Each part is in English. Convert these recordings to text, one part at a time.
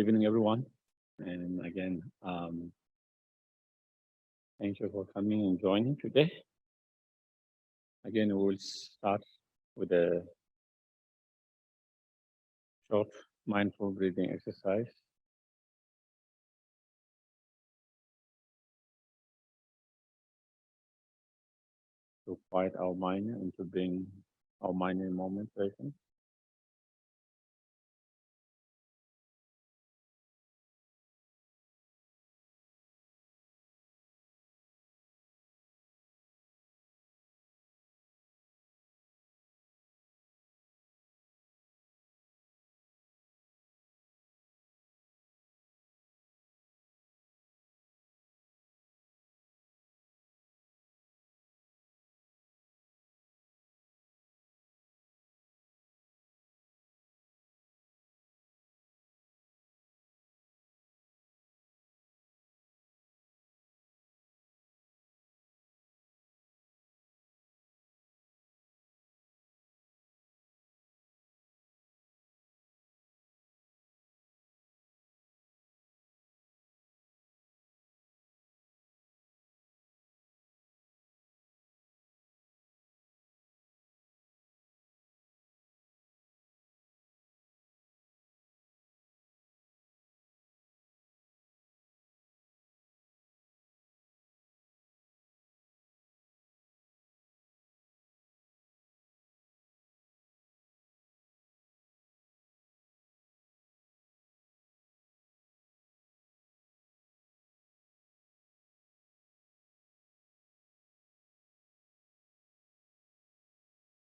evening, everyone. And again, thank you for coming and joining today. Again, we will start with a short mindful breathing exercise. To quiet our mind and to bring our mind in moment present.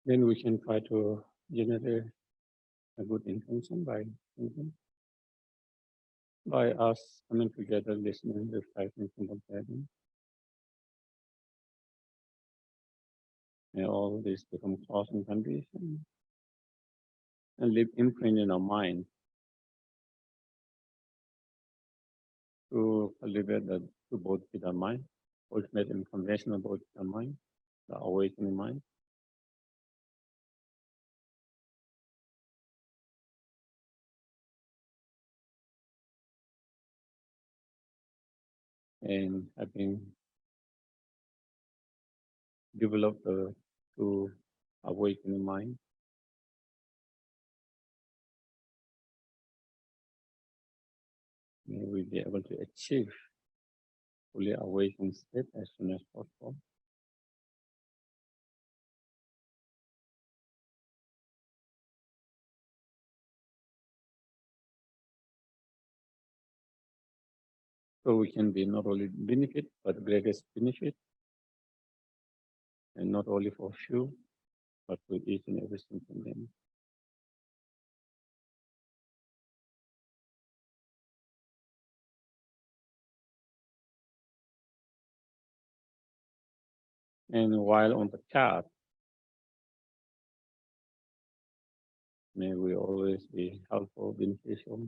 Then we can try to generate a good intention by thinking, by us coming together, listening, reflecting, contemplating. And all this become causing condition and leave imprint in our mind to cultivate the Bodhichitta mind, ultimate and conventional Bodhichitta mind, the awakening mind. And having developed the true awakening mind, may we be able to achieve fully awakened state as soon as possible. So we can be not only benefit, but greatest benefit, and not only for few, but for each and every single them. And while on the path, may we always be helpful, beneficial,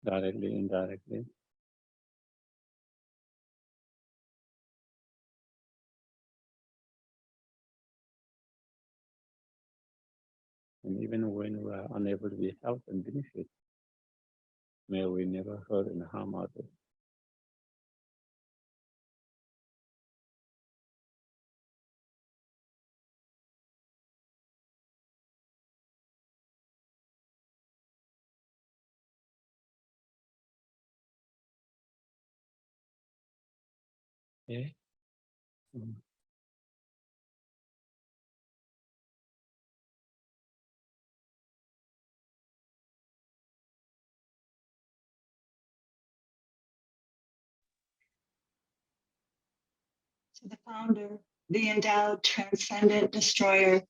directly, indirectly. And even when we are unable to be helped and benefit, may we never hurt and harm others. Okay. To the founder, the endowed, transcendent destroyer,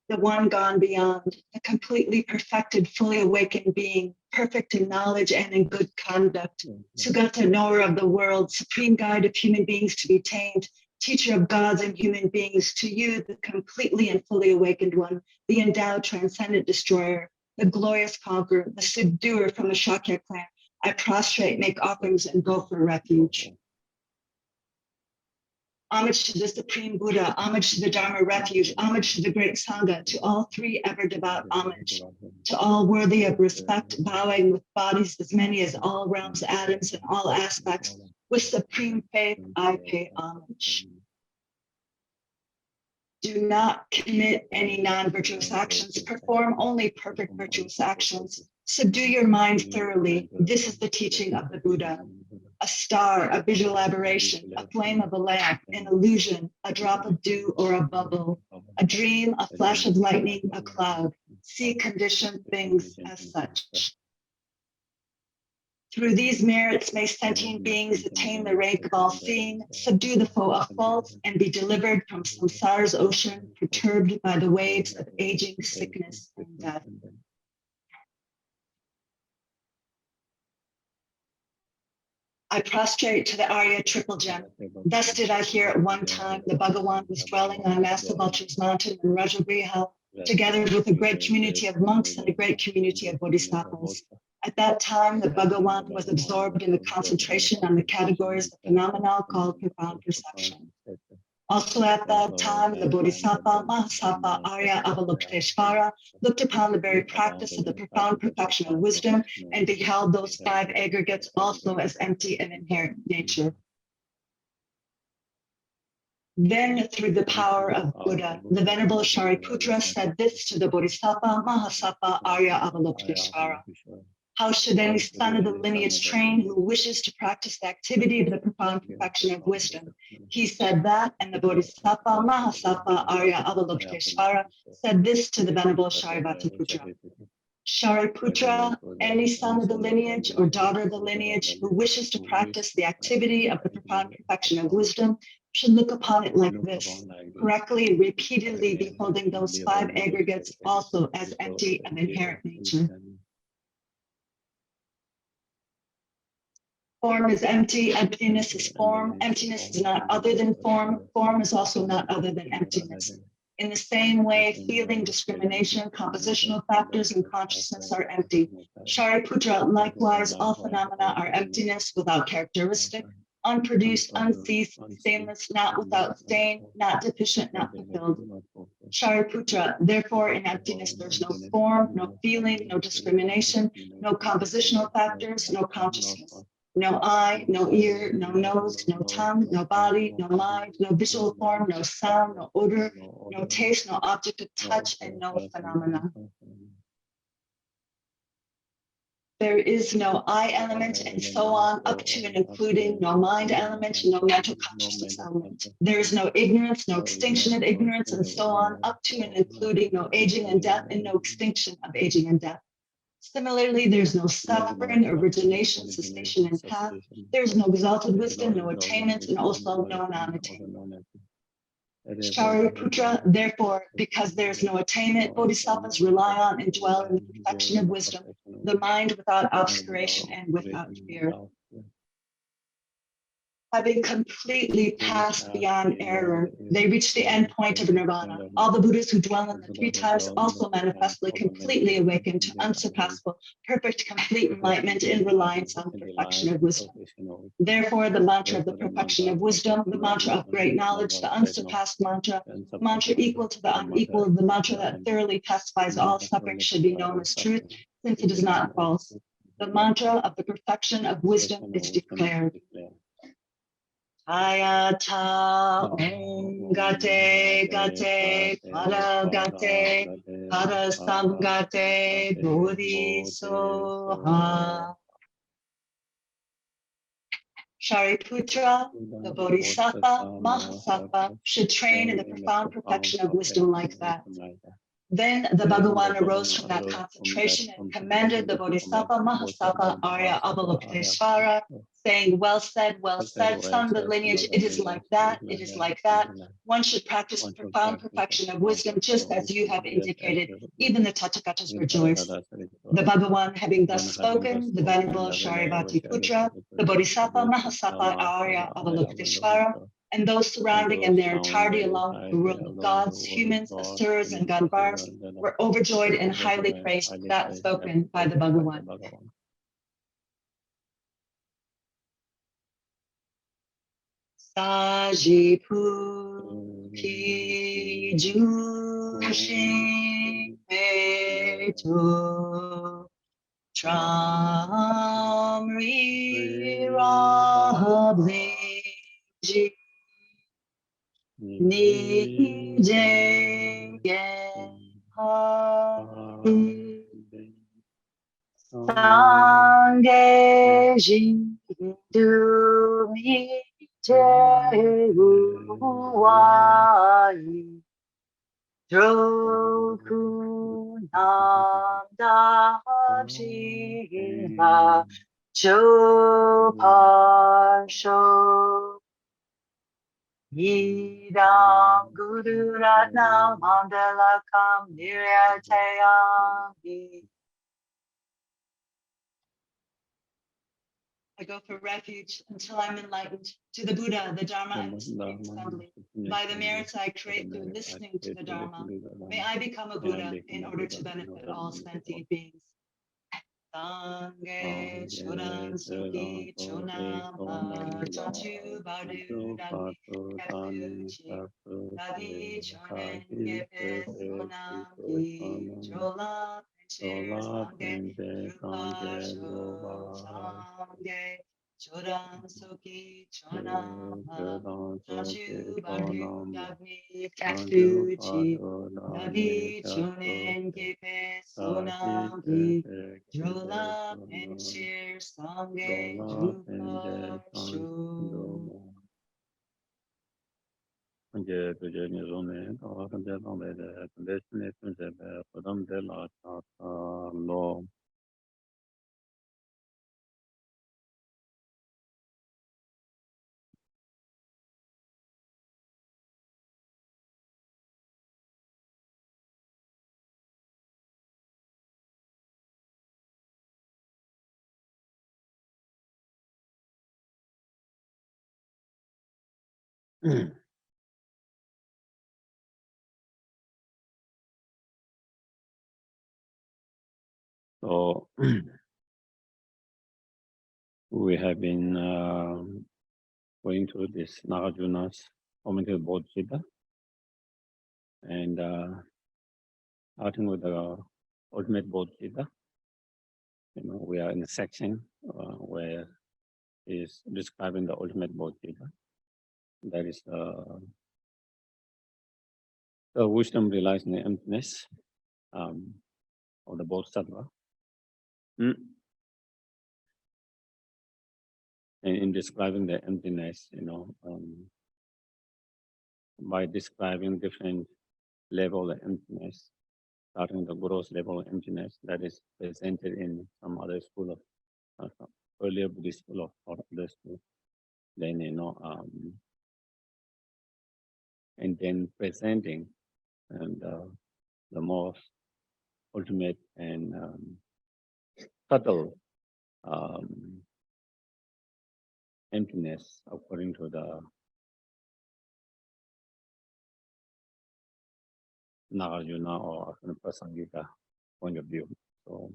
the one gone beyond, the completely perfected, fully awakened being, perfect in knowledge and in good conduct, Sugata knower of the world, supreme guide of human beings to be tamed, teacher of gods and human beings, to you, the completely and fully awakened one, the endowed, transcendent destroyer, the glorious conqueror, the subduer from the Shakya clan, I prostrate, make offerings, and go for refuge. Homage to the Supreme Buddha, homage to the Dharma refuge, homage to the great Sangha, to all three ever devout homage, to all worthy of respect, bowing with bodies as many as all realms, atoms, and all aspects. With supreme faith, I pay homage. Do not commit any non-virtuous actions. Perform only perfect virtuous actions. Subdue your mind thoroughly. This is the teaching of the Buddha. A star, a visual aberration, a flame of a lamp, an illusion, a drop of dew or a bubble, a dream, a flash of lightning, a cloud. See conditioned things as such. Through these merits may sentient beings attain the rank of all-seeing, subdue the foe of fault, and be delivered from samsara's ocean, perturbed by the waves of aging, sickness, and death. I prostrate to the Arya triple gem. Thus did I hear at one time the Bhagawan was dwelling on Master Vulture's mountain in Rajagriha, together with a great community of monks and a great community of bodhisattvas. At that time, the Bhagawan was absorbed in the concentration on the categories of phenomena called profound perception. Also at that time, the Bodhisattva, Mahasattva, Arya Avalokiteshvara looked upon the very practice of the profound perfection of wisdom and beheld those five aggregates also as empty and inherent nature. Then, through the power of Buddha, the Venerable Shariputra said this to the Bodhisattva, Mahasattva, Arya Avalokiteshvara. How should any son of the lineage train who wishes to practice the activity of the profound perfection of wisdom? He said that, and the Bodhisattva, Mahasattva, Arya Avalokiteshvara said this to the Venerable Shariputra. Shariputra, any son of the lineage or daughter of the lineage who wishes to practice the activity of the profound perfection of wisdom should look upon it like this, correctly and repeatedly beholding those five aggregates also as empty and inherent nature. Form is empty, emptiness is form, emptiness is not other than form, form is also not other than emptiness. In the same way, feeling, discrimination, compositional factors, and consciousness are empty. Shariputra, likewise, all phenomena are emptiness without characteristic, unproduced, unceased, stainless, not without stain, not deficient, not fulfilled. Shariputra, therefore, in emptiness, there's no form, no feeling, no discrimination, no compositional factors, no consciousness. No eye, no ear, no nose, no tongue, no body, no mind, no visual form, no sound, no odor, no taste, no object of touch, and no phenomena. There is no I element, and so on, up to and including no mind element, no mental consciousness element. There is no ignorance, no extinction of ignorance, and so on, up to and including no aging and death, and no extinction of aging and death. Similarly, there's no suffering, origination, cessation, and path. There's no exalted wisdom, no attainment, and also no non-attainment. Shariputra, therefore, because there's no attainment, bodhisattvas rely on and dwell in the perfection of wisdom, the mind without obscuration and without fear. Having completely passed beyond error, they reach the end point of nirvana. All the Buddhas who dwell in the three times also manifestly completely awaken to unsurpassable, perfect, complete enlightenment in reliance on the perfection of wisdom. Therefore, the mantra of the perfection of wisdom, the mantra of great knowledge, the unsurpassed mantra, mantra equal to the unequal, the mantra that thoroughly pacifies all suffering should be known as truth, since it is not false. The mantra of the perfection of wisdom is declared. Ayata Om Gate Gate Pada Gate Pada Samgate Bodhi Soha. Shariputra, the Bodhisattva, Mahasattva, should train in the profound perfection of wisdom like that. Then the Bhagawan arose from that concentration and commended the Bodhisattva, Mahasattva, Arya Avalokiteshvara, saying, well said, son of the lineage, it is like that, it is like that. One should practice the profound perfection of wisdom just as you have indicated. Even the Tathagatas rejoiced. The Bhagawan having thus spoken, the Venerable Shariputra, the Bodhisattva, Mahasattva, Arya Avalokiteshvara, and those surrounding in their entirety along with the world of gods, humans, asuras, and Gandharvas were overjoyed and highly praised that spoken by the Bhagawan. Sajipu Kiju Shin Meto Tramri Rabli Ni Jengen Hati Sange Jindu Mi Wai Droku Nam Da Jiva Choparsho Yidam Guru Ratnam Mandalakam Niryatayami. I go for refuge until I'm enlightened to the Buddha, the Dharma, and the Supreme Assembly. By the merits I create through listening to the Dharma, may I become a Buddha in order to benefit all sentient beings. Sangye Shodan Soki Chonama Chanchu Badu Dagi Kapuchi Dagi Chonen Gepe Sonam Gi Chola Penche Sangye Rupa Sho Sangye Shodan Soki Chonama Chanchu Badu Dagi Kapuchi Dagi Chonen Gepe Sonam Gi Jola Penshir Sangye Jupa Shu. Anche perché mi sono anche come le destinazioni per poter della lo so we have been going through this Nagarjuna's commented Bodhichitta and starting with the ultimate Bodhichitta. We are in a section where is describing the ultimate Bodhichitta. That is the wisdom realizing the emptiness of the Bodhisattva. And in describing the emptiness, by describing different level of emptiness, starting the gross level of emptiness that is presented in some other school of earlier Buddhist school of or other school, then and then presenting and the most ultimate and subtle emptiness according to the Nagarjuna or Prasangika point of view. So,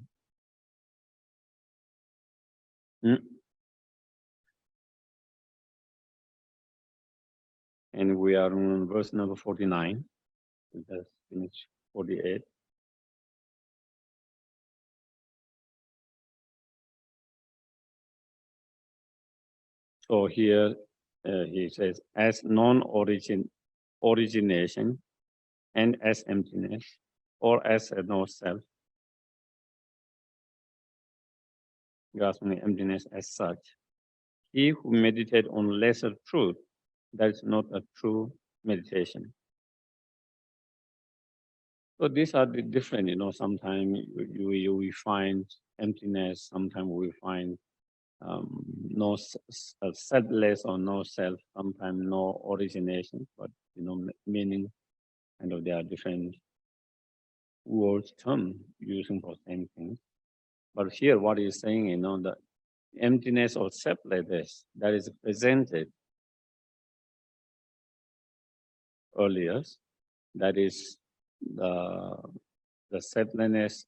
and we are on verse number 49. We just finished 48. So here he says, as non-origination and as emptiness, or as a no self, grasping emptiness as such. He who meditates on lesser truth, that is not a true meditation. So these are the different, sometimes we find emptiness, sometimes we find no selfless or no self, sometimes no origination, but meaning kind of there are different words, term using for same thing. But here what he's saying, the emptiness or selflessness that is presented earlier, that is the selflessness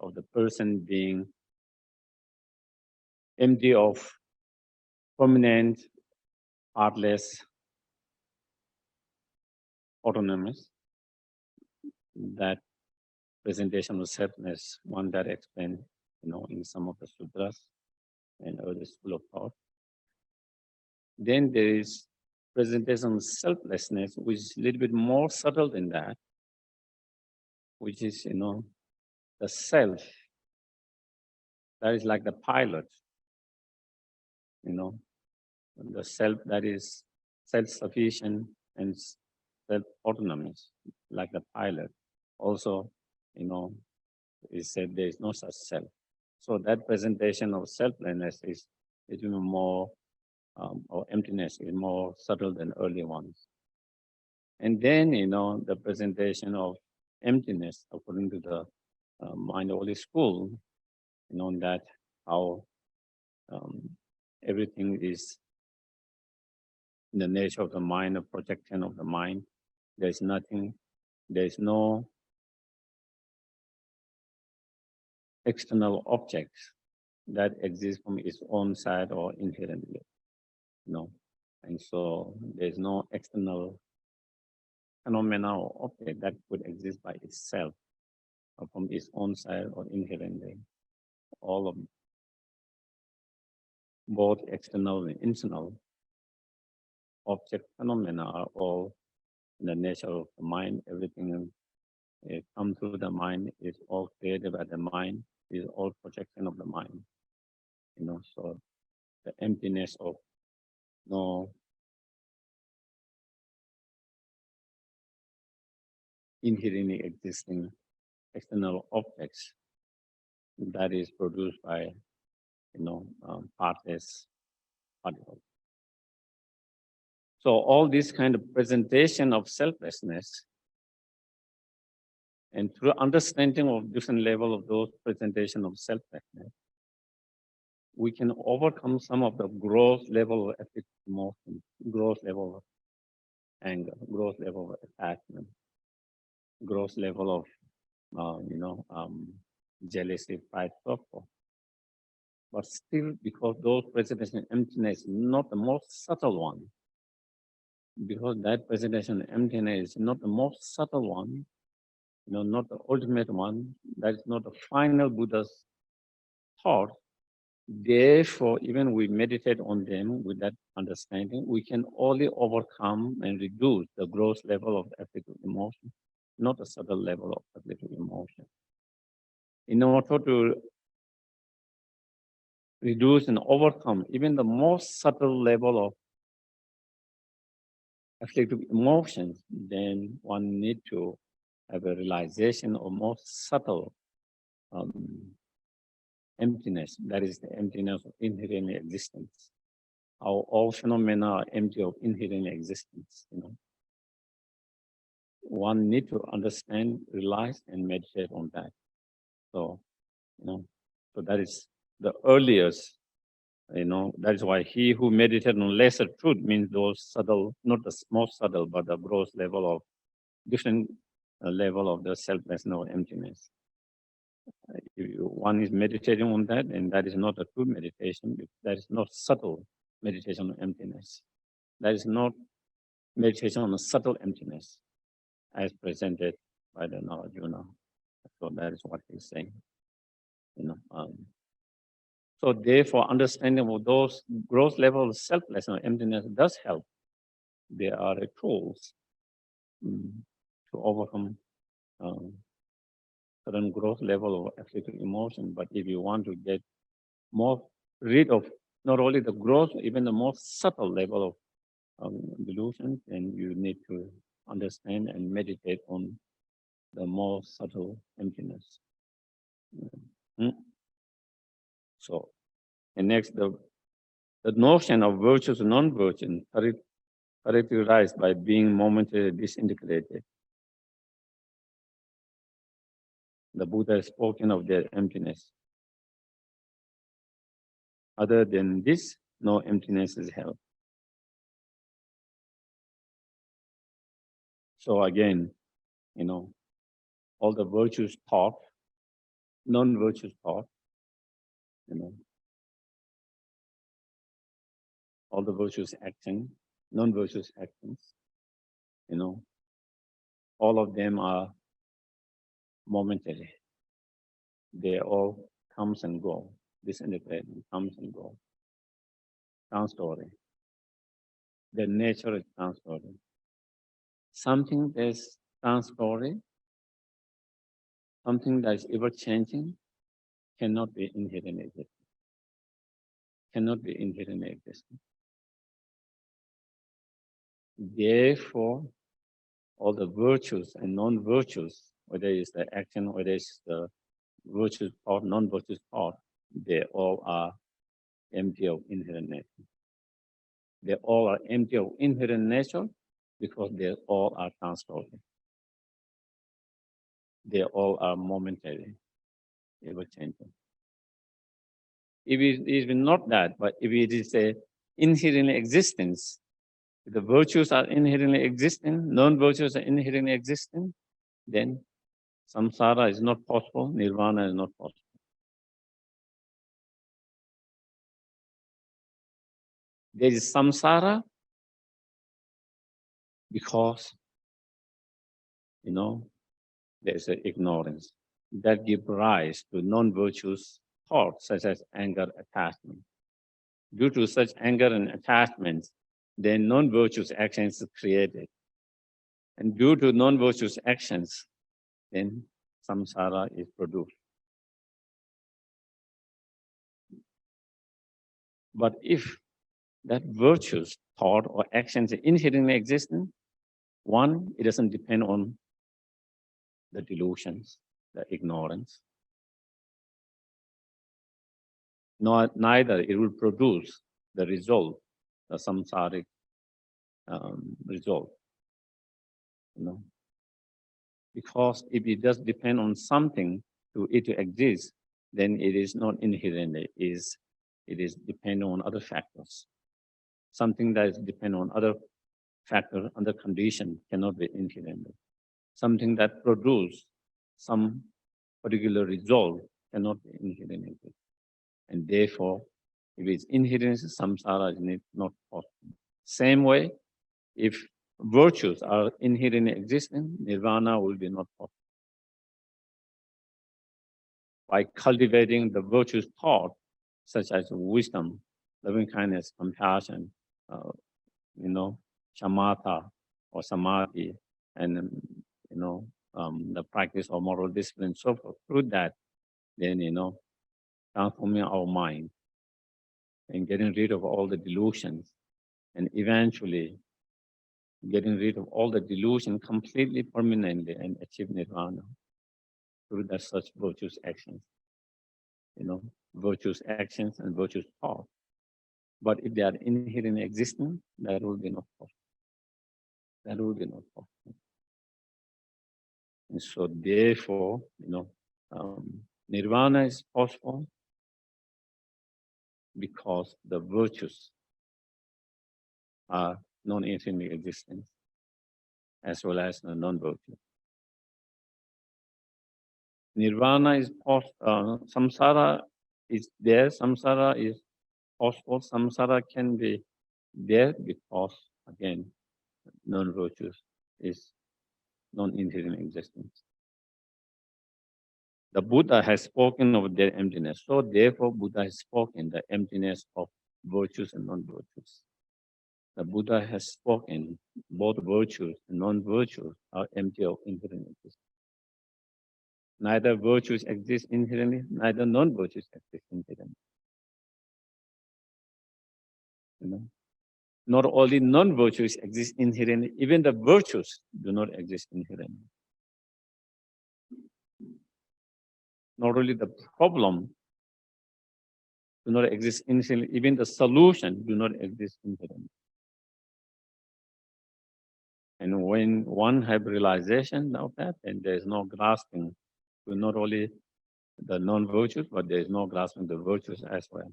of the person being empty of permanent heartless, autonomous, that presentation of selfness, one that explained, in some of the sutras and other school of thought. Then there is presentation of selflessness, which is a little bit more subtle than that, which is, the self. That is like the pilot, the self that is self-sufficient and self-autonomous, like the pilot. Also, it said there is no such self. So that presentation of selflessness is even more, or emptiness is more subtle than early ones. And then, the presentation of emptiness, according to the Mind Holy School, that how everything is in the nature of the mind, a projection of the mind. There's nothing, there's no external objects that exist from its own side or inherently, And so there's no external phenomena or object that could exist by itself or from its own side or inherently. All of both external and internal object phenomena are all in the nature of the mind. Everything comes through the mind, is all created by the mind, is all projection of the mind. So the emptiness of no inherently existing external objects that is produced by, partless particles. So all this kind of presentation of selflessness, and through understanding of different level of those presentation of selflessness, we can overcome some of the gross level of ethical emotion, gross level of anger, gross level of attachment, gross level of, jealousy, pride, so forth. But still, because those presentation emptiness is not the most subtle one, because that presentation emptiness is not the most subtle one, not the ultimate one, that is not the final Buddha's thought. Therefore, even we meditate on them with that understanding, we can only overcome and reduce the gross level of ethical emotion, not the subtle level of ethical emotion. In order to reduce and overcome even the most subtle level of afflictive emotions, then one need to have a realization of most subtle emptiness, that is the emptiness of inherent existence. Our all phenomena are empty of inherent existence, One need to understand, realize, and meditate on that. So, so that is the earliest, that is why he who meditated on lesser truth means those subtle, not the most subtle, but the gross level of different level of the selflessness or emptiness. If one is meditating on that, and that is not a true meditation, that is not subtle meditation on emptiness. That is not meditation on a subtle emptiness as presented by the Nagarjuna. So that is what he's saying. So therefore, understanding of those gross levels of selflessness or emptiness does help. They are the tools to overcome certain gross level of afflictive emotion. But if you want to get more rid of not only the gross, even the most subtle level of delusion, then you need to understand and meditate on the more subtle emptiness. So, and next, the notion of virtues and non-virtues characterized by being momentarily disintegrated. The Buddha has spoken of their emptiness. Other than this, no emptiness is held. So again, all the virtues taught, non-virtues taught, all the virtues action, non-virtuous actions, all of them are momentary. They all comes and go, disintegrate and comes and go. Transitory. Their nature is transitory. Something that's transitory, something that is ever changing, cannot be inherently existing. Cannot be inherently existing. Therefore, all the virtues and non-virtues, whether it's the action, whether it's the virtuous thought, non-virtuous thought, they all are empty of inherent nature. They all are empty of inherent nature because they all are transitory. They all are momentary, ever changing. If it is not that, but if it is a inherent existence, if the virtues are inherently existing, non-virtues are inherently existing, then samsara is not possible, nirvana is not possible. There is samsara because, there is an ignorance that gives rise to non-virtuous thoughts such as anger, attachment. Due to such anger and attachments, then non-virtuous actions are created. And due to non-virtuous actions, then samsara is produced. But if that virtuous thought or actions are inherently existing, one, it doesn't depend on the delusions, the ignorance. Neither it will produce the result, the samsaric result. Because if it does depend on something to it to exist, then it is not inherently, it is dependent on other factors. Something that is dependent on other factor, other condition cannot be inherent. Something that produces some particular result cannot be inherent. And therefore, if it's inherent, samsara is not possible. Same way, if virtues are inherently existing, nirvana will be not possible. By cultivating the virtuous thought, such as wisdom, loving kindness, compassion, shamatha or samadhi, and the practice of moral discipline, so forth. Through that, then transforming our mind and getting rid of all the delusions, and eventually getting rid of all the delusion completely, permanently, and achieve nirvana through that such virtuous actions. Virtuous actions and virtuous thought. But if they are inherently existing, that will be not possible. That will be not possible. And so therefore, nirvana is possible because the virtues are non-inherently existing, as well as the non-virtues. Nirvana is possible. Samsara is there. Samsara is possible. Samsara can be there because, again, non-virtues is non-inherent existence. The Buddha has spoken of their emptiness. So therefore, Buddha has spoken the emptiness of virtues and non-virtues. The Buddha has spoken both virtues and non-virtues are empty of inherent existence. Neither virtues exist inherently, neither non-virtues exist inherently. Not only non-virtues exist inherently, even the virtues do not exist inherently. Not only the problem do not exist inherently, even the solution do not exist inherently. And when one has realization of that, then there is no grasping to not only the non-virtues, but there is no grasping the virtues as well.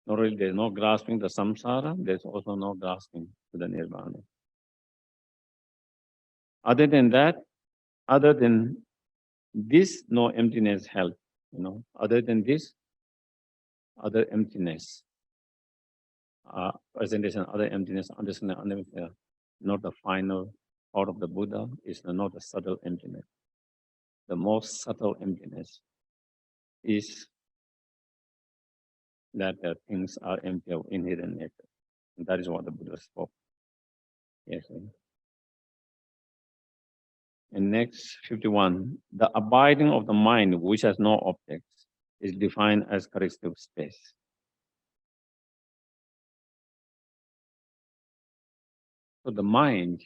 Not only there is no grasping the samsara, there is also no grasping to the nirvana. Other than that, other than this, no emptiness held. Other than this, other emptiness presentation, other emptiness, understanding, not the final part of the Buddha, is not a subtle emptiness. The most subtle emptiness is that things are empty of inherent nature. And that is what the Buddha spoke. Yes. And next, 51. The abiding of the mind, which has no objects, is defined as characteristic of space. So the mind,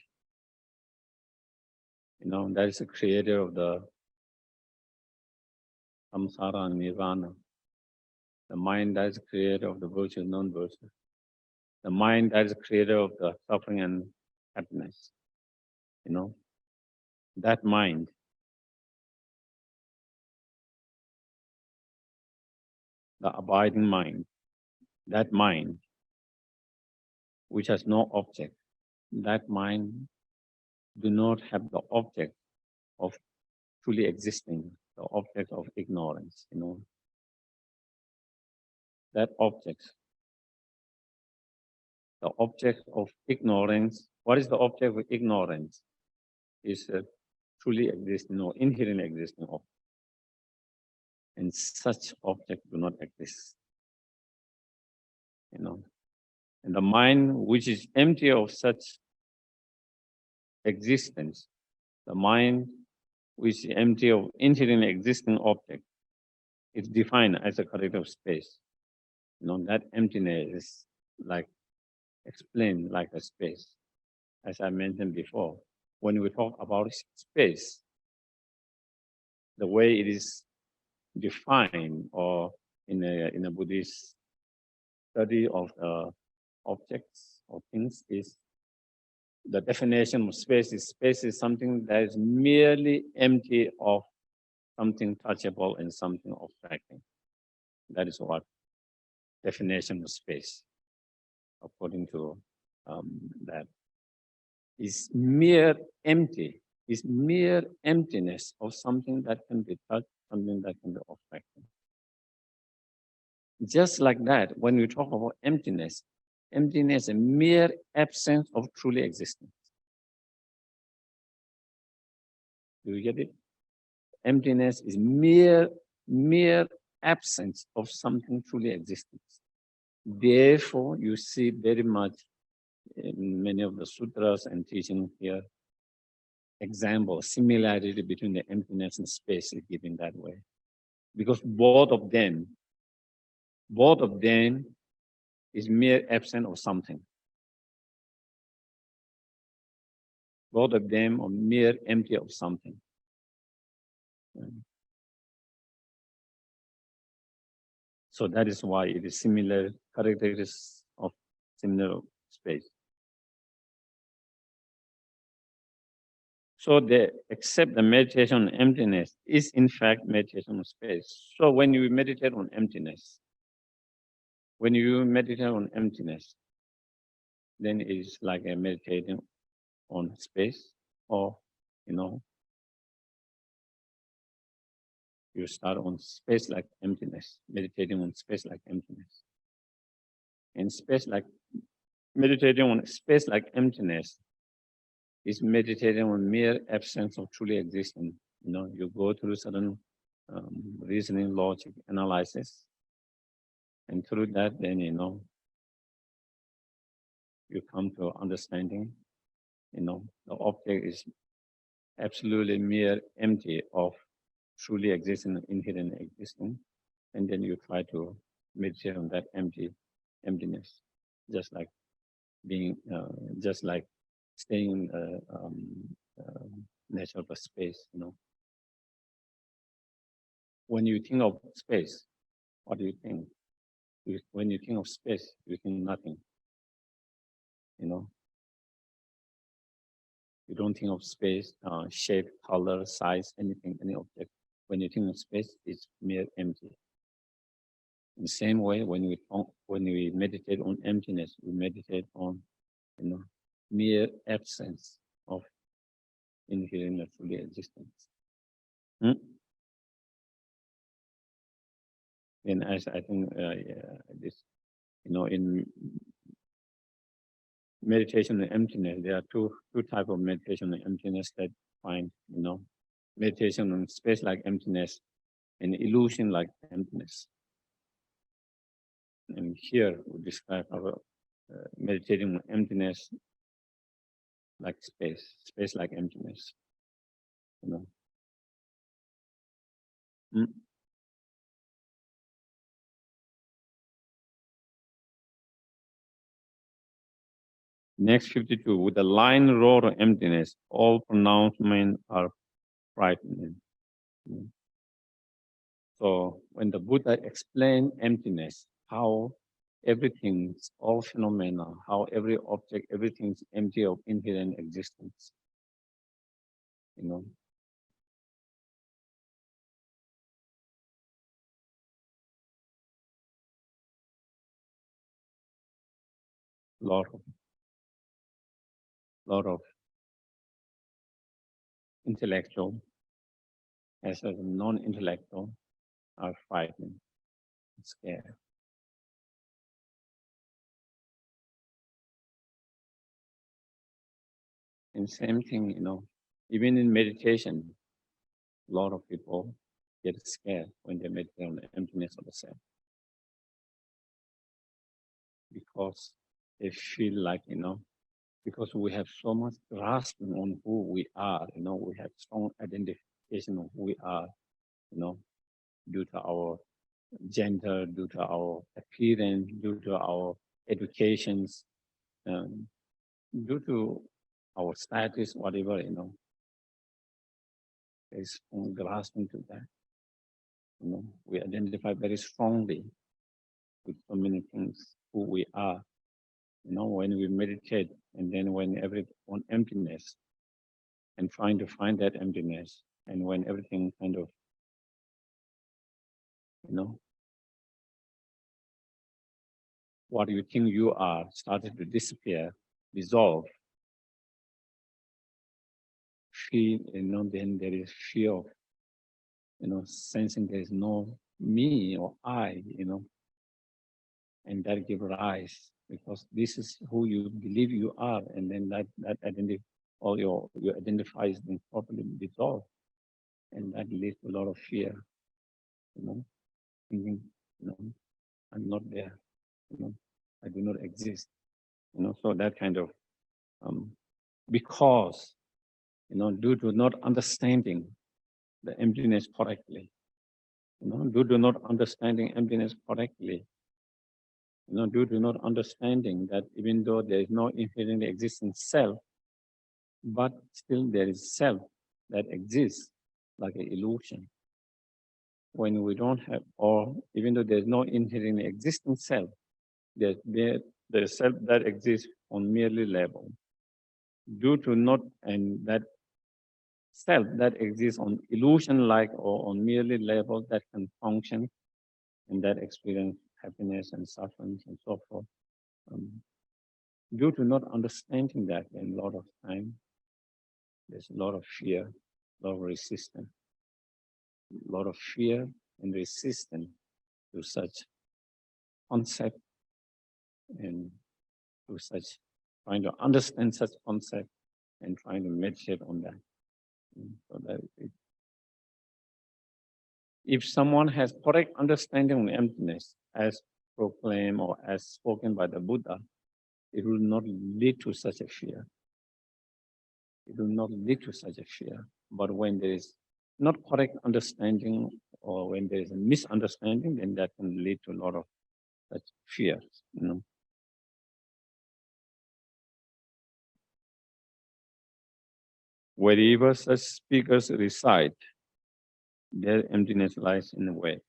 that is the creator of the samsara and nirvana. The mind that is the creator of the virtue and non-virtue. The mind that is the creator of the suffering and happiness. That mind, the abiding mind, that mind which has no object, that mind do not have the object of truly existing, the object of ignorance, that object, the object of ignorance. What is the object of ignorance? Is truly existing or inherently existing object. And such objects do not exist. And the mind which is empty of such existence, the mind which is empty of inherently existing object, is defined as a character of space. That emptiness is explained like a space. As I mentioned before, when we talk about space, the way it is defined, or in a Buddhist study of objects or things, is the definition of space is something that is merely empty of something touchable and something abstracting. That is what definition of space, according to that, is mere empty, is mere emptiness of something that can be touched, something that can be abstracted. Just like that, when we talk about emptiness is a mere absence of truly existence. Do you get it? Emptiness is mere absence of something truly existing. Therefore, you see very much in many of the sutras and teaching here, similarity between the emptiness and space is given that way. Because both of them is mere absence of something. Both of them are mere empty of something. So that is why it is similar characteristics of similar space. So they accept the meditation on emptiness is in fact meditation on space. So when you meditate on emptiness, then it is like a meditating on space, or you start on space like emptiness, meditating on space like emptiness. And meditating on space like emptiness is meditating on mere absence of truly existing. You go through certain reasoning, logic, analysis, and through that, then you come to understanding. The object is absolutely mere empty of truly existing, inherent existing, and then you try to meditate on that emptiness, just like staying in the nature of the space. When you think of space, what do you think? When you think of space, you think nothing. You don't think of space, shape, color, size, anything, any object. When you think of space, it's mere empty. In the same way, when we meditate on emptiness, we meditate on, mere absence of inherent truly existence. And as I think this, in meditation and emptiness. There are two types of meditation and emptiness that find, meditation on space like emptiness and illusion like emptiness. And here we describe our meditating on emptiness like space like emptiness. Mm. Next 52, with the line road of emptiness, all pronouncements are frightening. So when the Buddha explained emptiness, how everything's all phenomena, how every object, everything's empty of inherent existence. Lot of intellectual as well as non-intellectual are frightened, scared. And same thing, even in meditation, a lot of people get scared when they meditate on the emptiness of the self. Because they feel like, because we have so much grasping on who we are, we have strong identification of who we are, due to our gender, due to our appearance, due to our educations, due to our status, whatever, there's strong grasping to that. We identify very strongly with so many things, who we are. When we meditate, and then when on emptiness, and trying to find that emptiness, and when everything kind of, what you think you are started to disappear, dissolve, feel, then there is fear of, sensing there is no me or I, and that gives rise, because this is who you believe you are, and then that identity, all your identifies then properly dissolve, and that leads to a lot of fear, thinking, I'm not there, I do not exist, so that kind of, because, due to not understanding the emptiness correctly, due to not understanding emptiness correctly, due to not understanding that even though there is no inherently existing self, but still there is self that exists like an illusion. When we don't have, or even though there's no inherently existing self, there's self that exists on merely level. Due to not, and that self that exists on illusion-like or on merely level that can function and that experience happiness and suffering and so forth. Due to not understanding that, in a lot of time, there's a lot of fear, a lot of resistance, a lot of fear and resistance to such concept, and to such trying to understand such concept and trying to meditate on that. So that if someone has correct understanding of emptiness as proclaimed or as spoken by the Buddha, it will not lead to such a fear. It will not lead to such a fear. But when there is not correct understanding, or when there is a misunderstanding, then that can lead to a lot of such fears, Wherever such speakers reside, their emptiness lies in the way.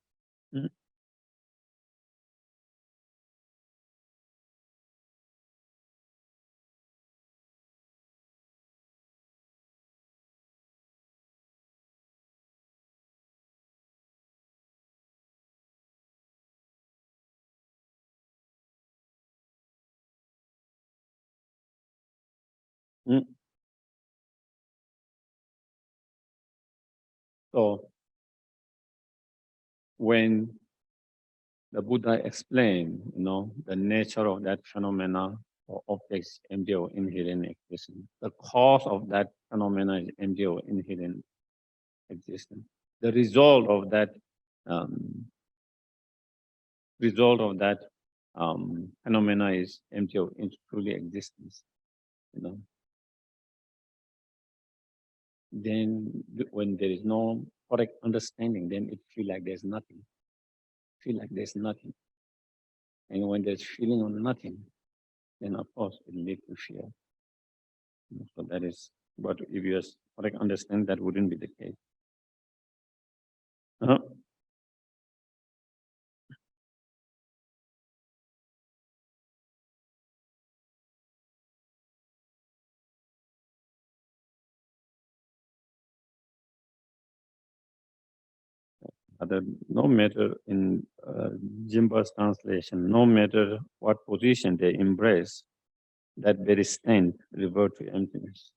So when the Buddha explained, the nature of that phenomena or objects empty or inherent existence. The cause of that phenomena is empty or inherent existence. The um, result of that phenomena is empty or truly existence. You know. Then when there is no correct understanding, then it feel like there's nothing. Feel like there's nothing. And when there's feeling of nothing, then of course it leads to fear. So that is what if you correct understand that wouldn't be the case. Uh-huh. No matter in Jimba's translation, no matter what position they embrace, that very stand revert to emptiness.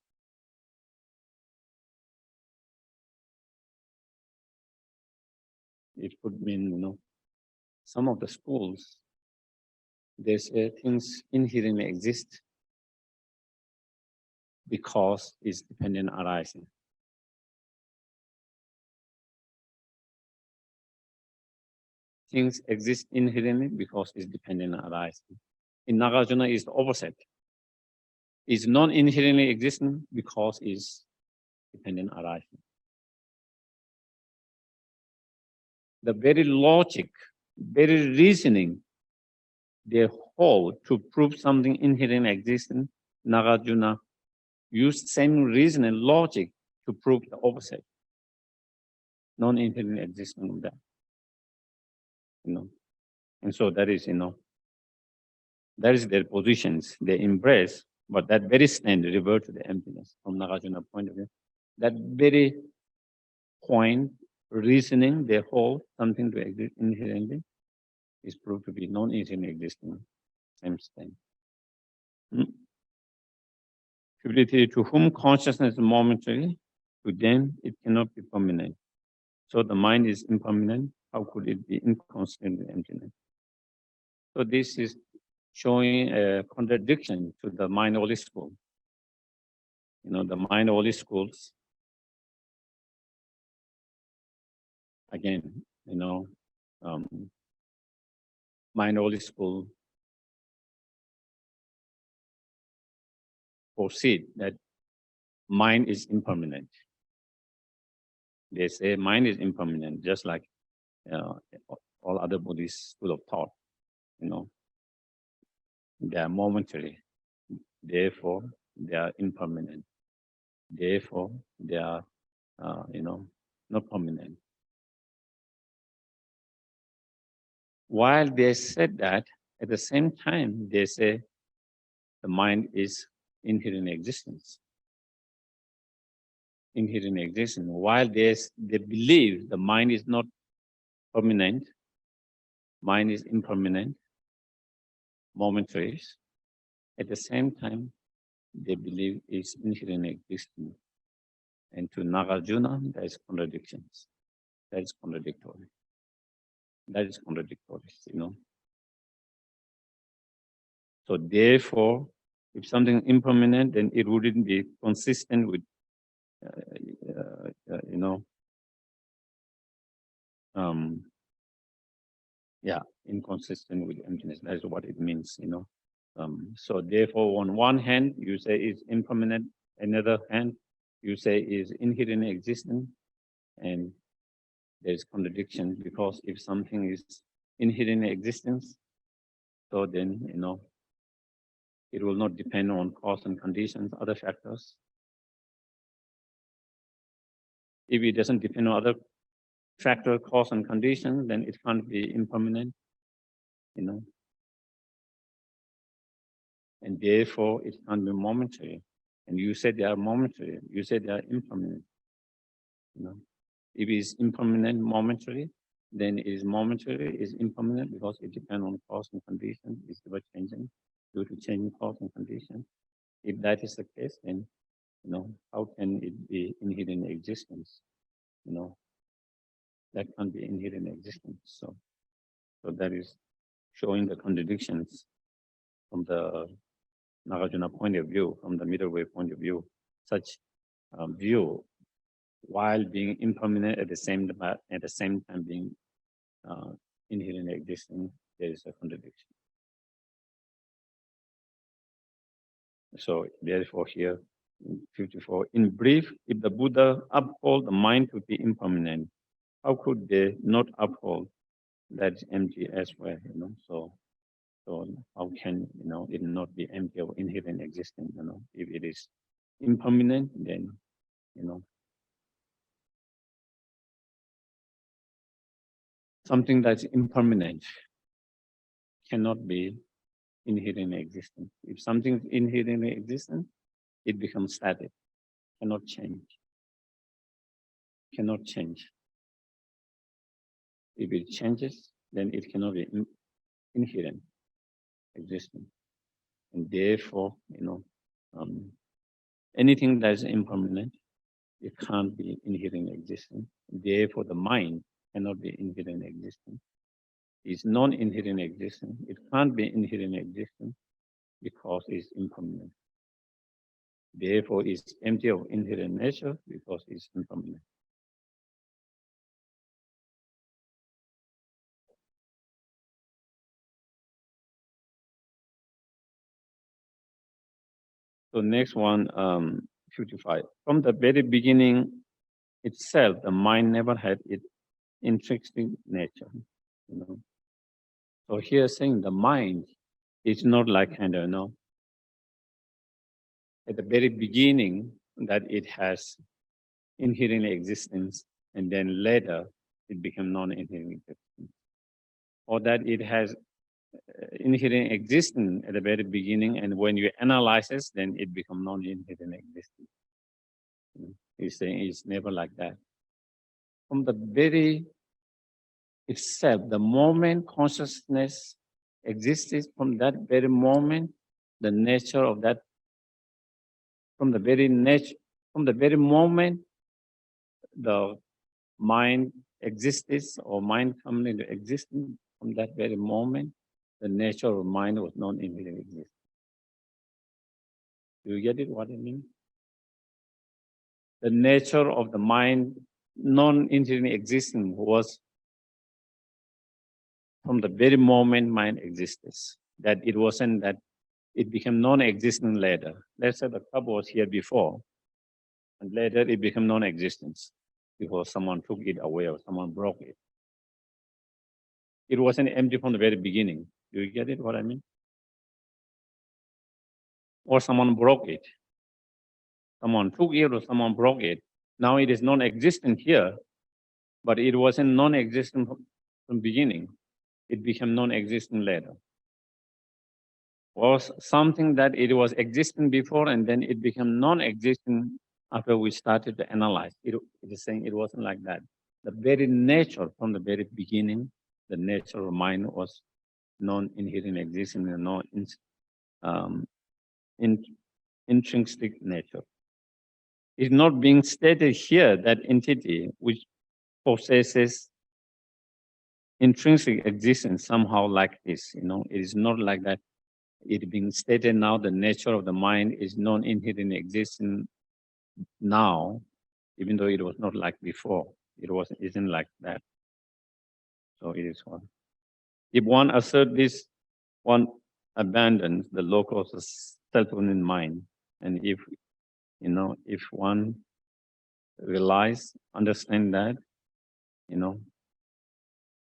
It could mean, some of the schools, they say things inherently exist because it's dependent arising. Things exist inherently because it's dependent arising. In Nagarjuna, is the opposite. It's non-inherently existing because it's dependent arising. The very logic, very reasoning they hold to prove something inherently existing, Nagarjuna used same reason and logic to prove the opposite, non-inherently existing of that. And so that is, that is their positions they embrace, but that very stand revert to the emptiness from Nagarjuna's point of view. That very point, reasoning they hold something to exist inherently is proved to be non-inherently existing, same stand. 53, to whom consciousness is momentary, to them it cannot be permanent. So the mind is impermanent, how could it be inconstant with emptiness? So this is showing a contradiction to the mind-only school. The mind-only schools, again, mind-only school proceed that mind is impermanent. They say mind is impermanent, just like all other Buddhist school of thought. They are momentary. Therefore, they are impermanent. Therefore, they are, not permanent. While they said that, at the same time, they say the mind is inherent existence. Inherent existence. While they believe the mind is not permanent, mind is impermanent, momentary, at the same time, they believe it's inherent existence. And to Nagarjuna, there is contradictions. That is contradictory. That is contradictory, So therefore, if something impermanent, then it wouldn't be consistent with, inconsistent with emptiness. That is what it means, So therefore, on one hand, you say it's impermanent. Another hand, you say is inherent existence, and there's contradiction because if something is inherent existence, so then it will not depend on cause and conditions, other factors. If it doesn't depend on other factor, cause and conditions, then it can't be impermanent, and therefore it can't be momentary. And you said they are momentary. You said they are impermanent. If it's impermanent, momentary, then it is momentary, is impermanent because it depends on cause and condition. It's ever changing due to changing cause and condition. If that is the case, then how can it be inherent existence? That can't be inherent existence. So that is showing the contradictions from the Nagarjuna point of view, from the middle way point of view, such view, while being impermanent at the same time being inherently existing, there is a contradiction. So therefore here, 54, in brief, if the Buddha uphold the mind to be impermanent, how could they not uphold that empty as well, So how can, it not be empty of inherent existence, If it is impermanent, then, something that's impermanent cannot be inherently existent. If something is inherently existent, it becomes static, cannot change. If it changes, then it cannot be inherent existence. And therefore, anything that is impermanent, it can't be inherent existence. Therefore, the mind cannot be inherent existence. It's non-inherent existence. It can't be inherent existence because it's impermanent. Therefore, it's empty of inherent nature because it's impermanent. So next one, 55. From the very beginning itself, the mind never had its intrinsic nature. So here saying the mind is not like kind of, at the very beginning that it has inherent existence, and then later it became non-inherent existence, or that it has inherent existence at the very beginning, and when you analyze it, then it becomes non-inherent existence. He's saying it's never like that. From the very itself, the moment consciousness exists, from that very moment, the nature of that, from the very moment the mind exists or mind coming into existence, from that very moment, the nature of mind was non-inherent existence. Do you get it, what I mean? The nature of the mind, non-inherent existence, was from the very moment mind exists. That it wasn't that it became non-existent later. Let's say the cup was here before, and later it became non-existence because someone took it away or someone broke it. It wasn't empty from the very beginning. Do you get it, what I mean? Or someone broke it. Someone took it or someone broke it. Now it is non-existent here, but it wasn't non-existent from beginning. It became non-existent later. Was something that it was existing before and then it became non-existent after we started to analyze. It is saying it wasn't like that. The very nature from the very beginning, the nature of mind was non-inherent existence and intrinsic nature. It's not being stated here that entity which possesses intrinsic existence somehow like this, it is not like that. It being stated now, the nature of the mind is non-inherent existence now, even though it was not like before. Isn't like that. So it is one. If one asserts this, one abandons the locus of self-owned mind. And if one understand that,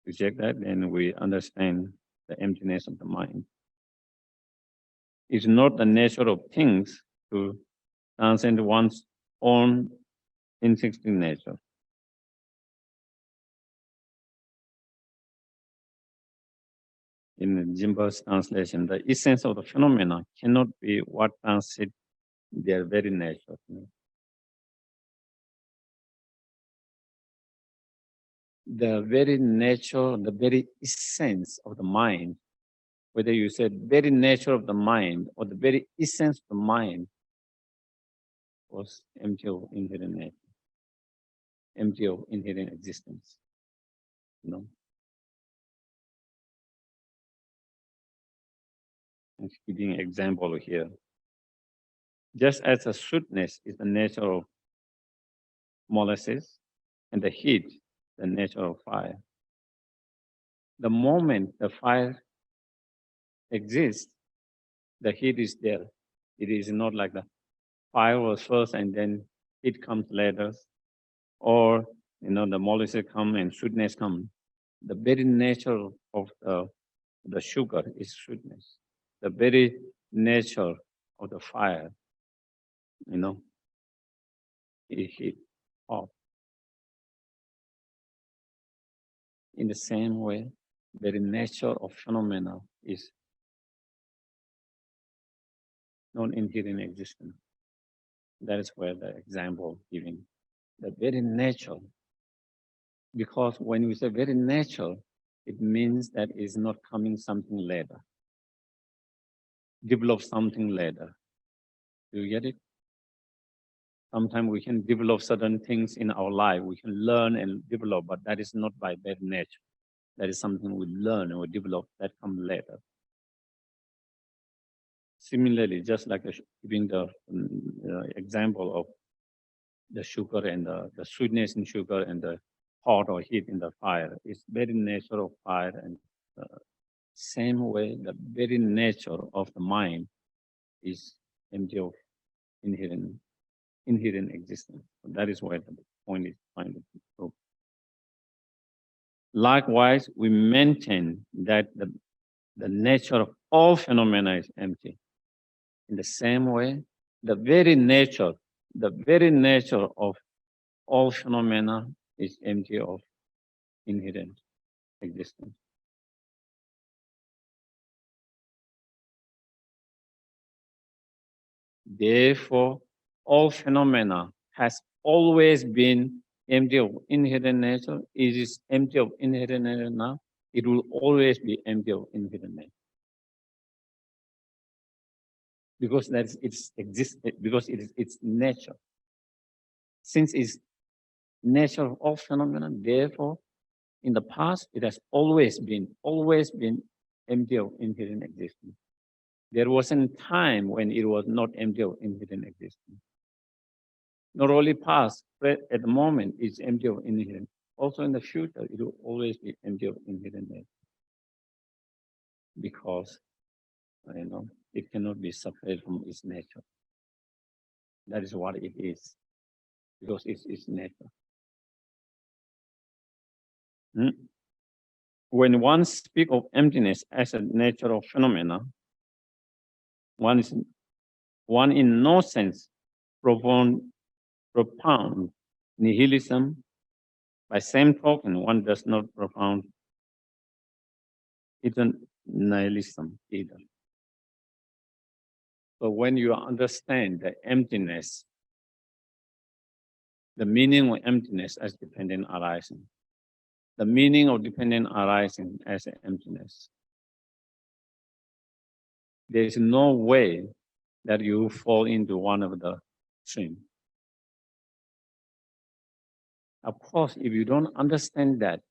reject that, then we understand the emptiness of the mind. It's not the nature of things to transcend one's own intrinsic nature. In Jimba's translation, the essence of the phenomena cannot be what transcends their very nature. The very nature, the very essence of the mind, whether you said very nature of the mind or the very essence of the mind, was empty of inherent nature, empty of inherent existence. I'm giving an example here. Just as the sweetness is the nature of molasses and the heat, the nature of fire. The moment the fire exists, the heat is there. It is not like the fire was first and then heat comes later, or the molasses come and sweetness come. The very nature of the sugar is sweetness. The very nature of the fire, is heat, hot. In the same way, the very nature of phenomena is non-inherent existence. That is where the example giving. The very nature, because when we say very nature, it means that it's not coming something later. Develop something later. Do you get it? Sometimes we can develop certain things in our life. We can learn and develop, but that is not by very nature. That is something we learn and we develop that comes later. Similarly, just like giving the example of the sugar and the sweetness in sugar and the hot or heat in the fire, it's very nature of fire, and same way the very nature of the mind is empty of inherent existence. So that is why the point is trying to prove. Likewise, we maintain that the nature of all phenomena is empty. In the same way, the very nature of all phenomena is empty of inherent existence. Therefore, all phenomena has always been empty of inherent nature. It is empty of inherent nature now. It will always be empty of inherent nature. Because that's its because it is its nature. Since it's nature of all phenomena, therefore, in the past, it has always been empty of inherent existence. There wasn't a time when it was not empty of inherent existence. Not only past, but at the moment, it's empty of inherent. Also in the future, it will always be empty of inherent nature. Because, it cannot be separated from its nature. That is what it is. Because it's its nature. When one speaks of emptiness as a nature of phenomena, one in no sense profound nihilism. By same token, one does not profound nihilism either. So when you understand the emptiness, the meaning of emptiness as dependent arising, the meaning of dependent arising as emptiness, there is no way that you fall into one of the extremes. Of course, if you don't understand that,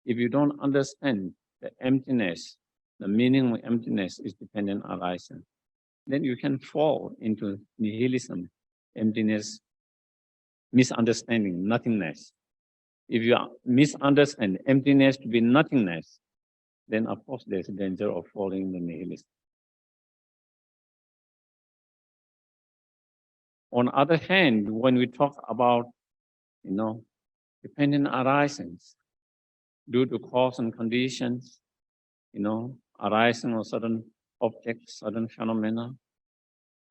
if you don't understand the emptiness, the meaning of emptiness is dependent arising, then you can fall into nihilism, emptiness, misunderstanding, nothingness. If you misunderstand emptiness to be nothingness, then of course there's a danger of falling into nihilism. On the other hand, when we talk about, dependent arisings due to cause and conditions, arising of certain objects, certain phenomena,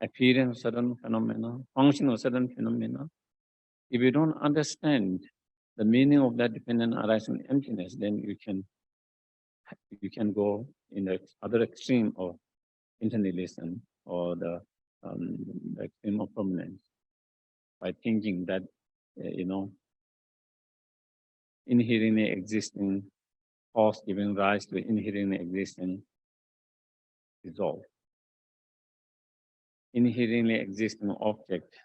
appearance of certain phenomena, function of certain phenomena. If you don't understand the meaning of that dependent arising emptiness, then you can go in the other extreme of internalism or the extreme of permanence by thinking that inherently existing cause giving rise to inherently existing result. Inherently existing object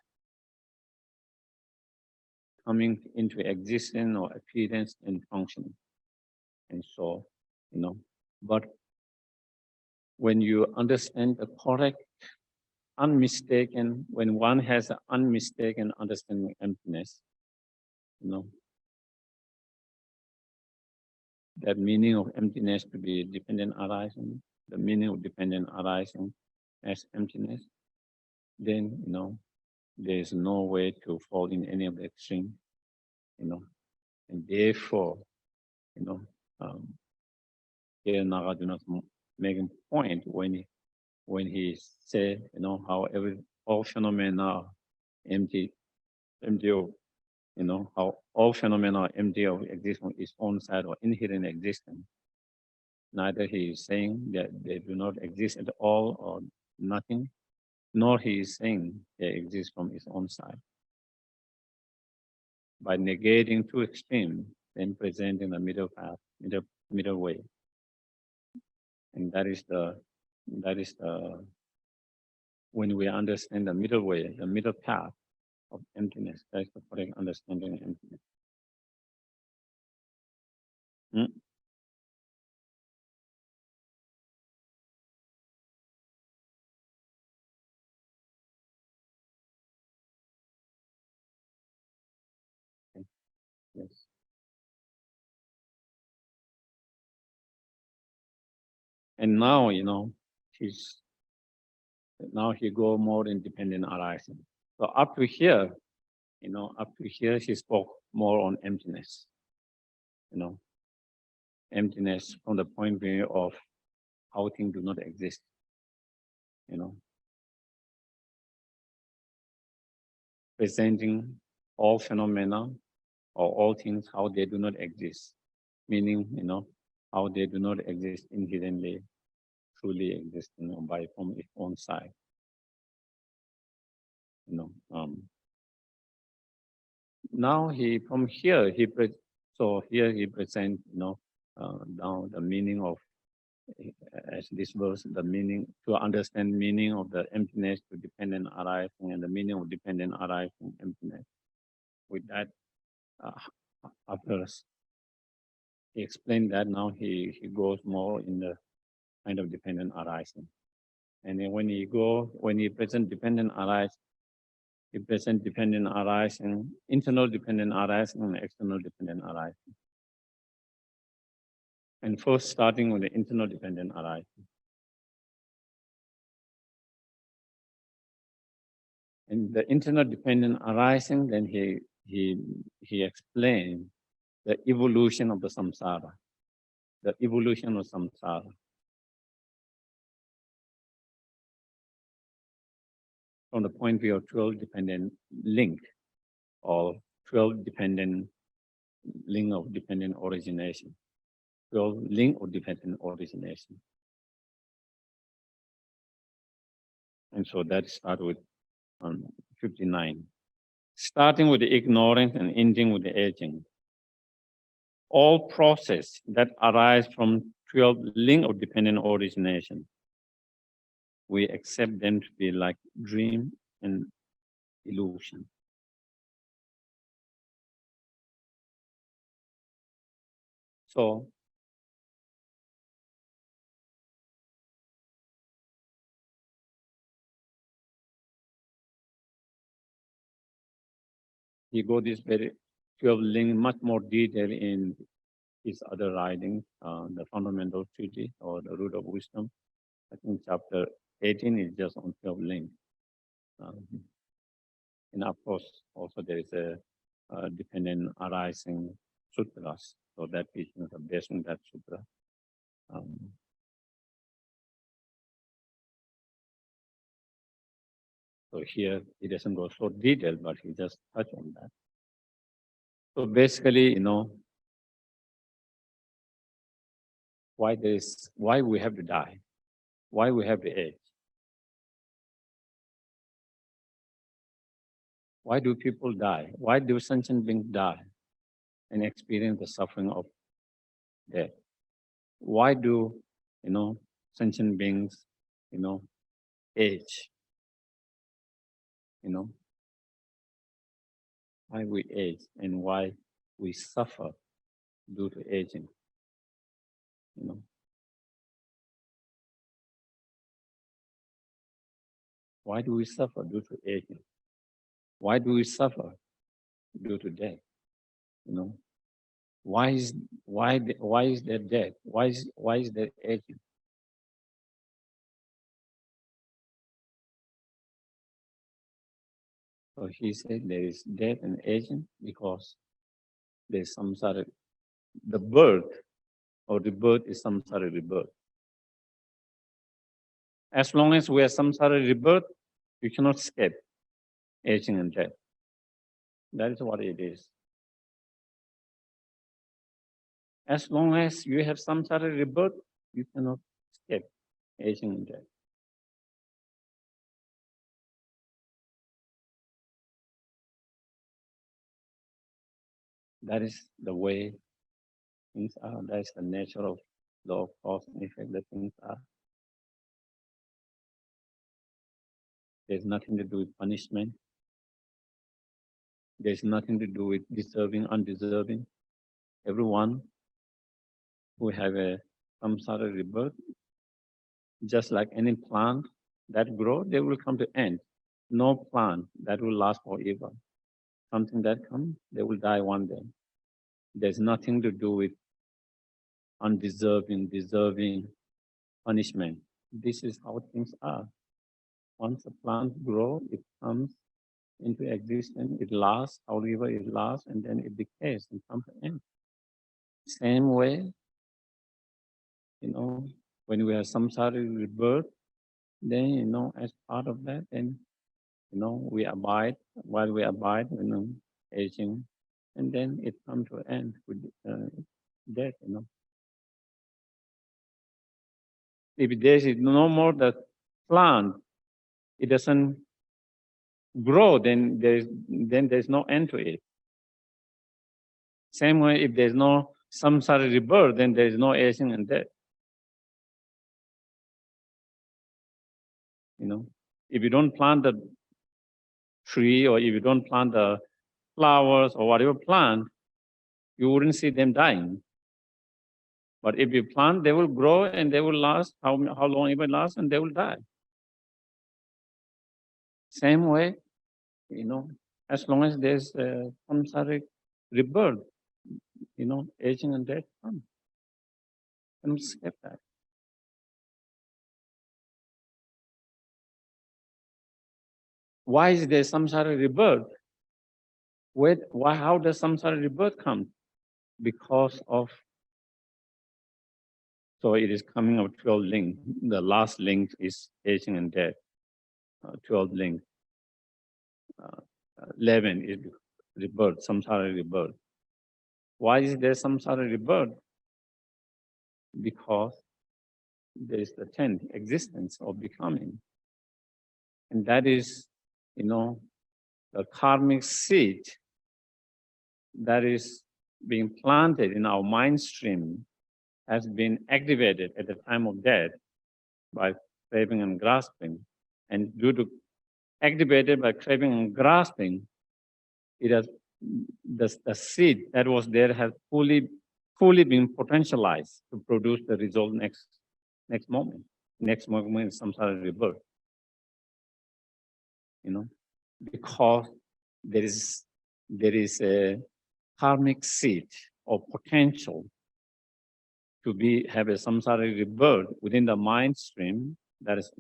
coming into existence or appearance and function. And so, but when you understand the correct unmistaken, when one has an unmistaken understanding of emptiness, that meaning of emptiness to be dependent arising, the meaning of dependent arising as emptiness, then, there is no way to fall in any of the extreme, and therefore, Arya Nagarjuna making point when he said, how all phenomena are empty of, how all phenomena are empty of existence, its own side or inherent existence. Neither he is saying that they do not exist at all or nothing, nor he is saying they exist from its own side. By negating two extremes, then presenting the middle path, middle way. And that is the when we understand the middle way, the middle path of emptiness, that is the correct understanding of emptiness. Yes. And now, he go more independent arising. So up to here, she spoke more on emptiness. Emptiness from the point of view of how things do not exist. Presenting all phenomena or all things how they do not exist. Meaning, how they do not exist inherently, truly exist, by from its own side. Now from here he presents, now the meaning of, as this verse, the meaning to understand meaning of the emptiness to dependent arising and the meaning of dependent arising emptiness. With that, after he explained that, now he goes more in the kind of dependent arising. And then when he presents dependent arising, he presents dependent arising, internal dependent arising and external dependent arising. And first starting with the internal dependent arising. And the internal dependent arising, then he explained the evolution of the samsara. The evolution of samsara. From the point of view of 12 dependent link, or 12 dependent link of dependent origination. 12 link of dependent origination. And so that starts with 59. Starting with the ignorance and ending with the aging. All process that arise from 12 link of dependent origination, we accept them to be like dream and illusion. So he go this very 12 link much more detail in his other writings, the fundamental treatise or the root of wisdom. I think chapter 18 is just on 12 link. And of course, also there is a dependent arising sutras. So that teaching is based on that sutra. So here he doesn't go so detailed, but he just touched on that. So basically, why we have to die, why we have to age. Why do people die? Why do sentient beings die and experience the suffering of death? Why do, sentient beings, age? Why we age and why we suffer due to aging? Why do we suffer due to aging? Why do we suffer due to death? Why is there death? Why is there aging? So he said there is death and aging because there's samsara. The birth or rebirth is samsara rebirth. As long as we are samsara rebirth, you cannot escape aging and death. That is what it is. As long as you have samsara rebirth, you cannot escape aging and death. That is the way things are. That is the nature of law of cause and effect that things are. There's nothing to do with punishment. There's nothing to do with deserving, undeserving. Everyone who have a samsara rebirth, just like any plant that grow, they will come to end. No plant that will last forever. Something that comes, they will die one day. There's nothing to do with undeserving, deserving, punishment. This is how things are. Once a plant grows, it comes into existence, it lasts, however it lasts, and then it decays and comes to end. Same way, when we have samsara rebirth, then, as part of that, then, we abide, while we abide, aging, and then it comes to an end with death, If there is no more the plant, it doesn't grow, then there's no end to it. Same way, if there's no samsara rebirth, then there is no aging and death. If you don't plant the tree or if you don't plant the flowers or whatever plant, you wouldn't see them dying. But if you plant, they will grow and they will last, how long it will last, and they will die. Same way, as long as there's samsaric rebirth, aging and death come. Don't skip that. Why is there samsara rebirth? How does samsara rebirth come? Because of, so it is coming of 12 link. The last link is aging and death. 12 link. 11 is rebirth, samsara rebirth. Why is there samsara rebirth? Because there is the 10th existence of becoming. And that is, the karmic seed that is being planted in our mind stream has been activated at the time of death by craving and grasping. And due to activated by craving and grasping, it has the seed that was there has fully been potentialized to produce the result next moment. Next moment is samsara rebirth. Because there is a karmic seed or potential to have a samsara rebirth within the mind stream that is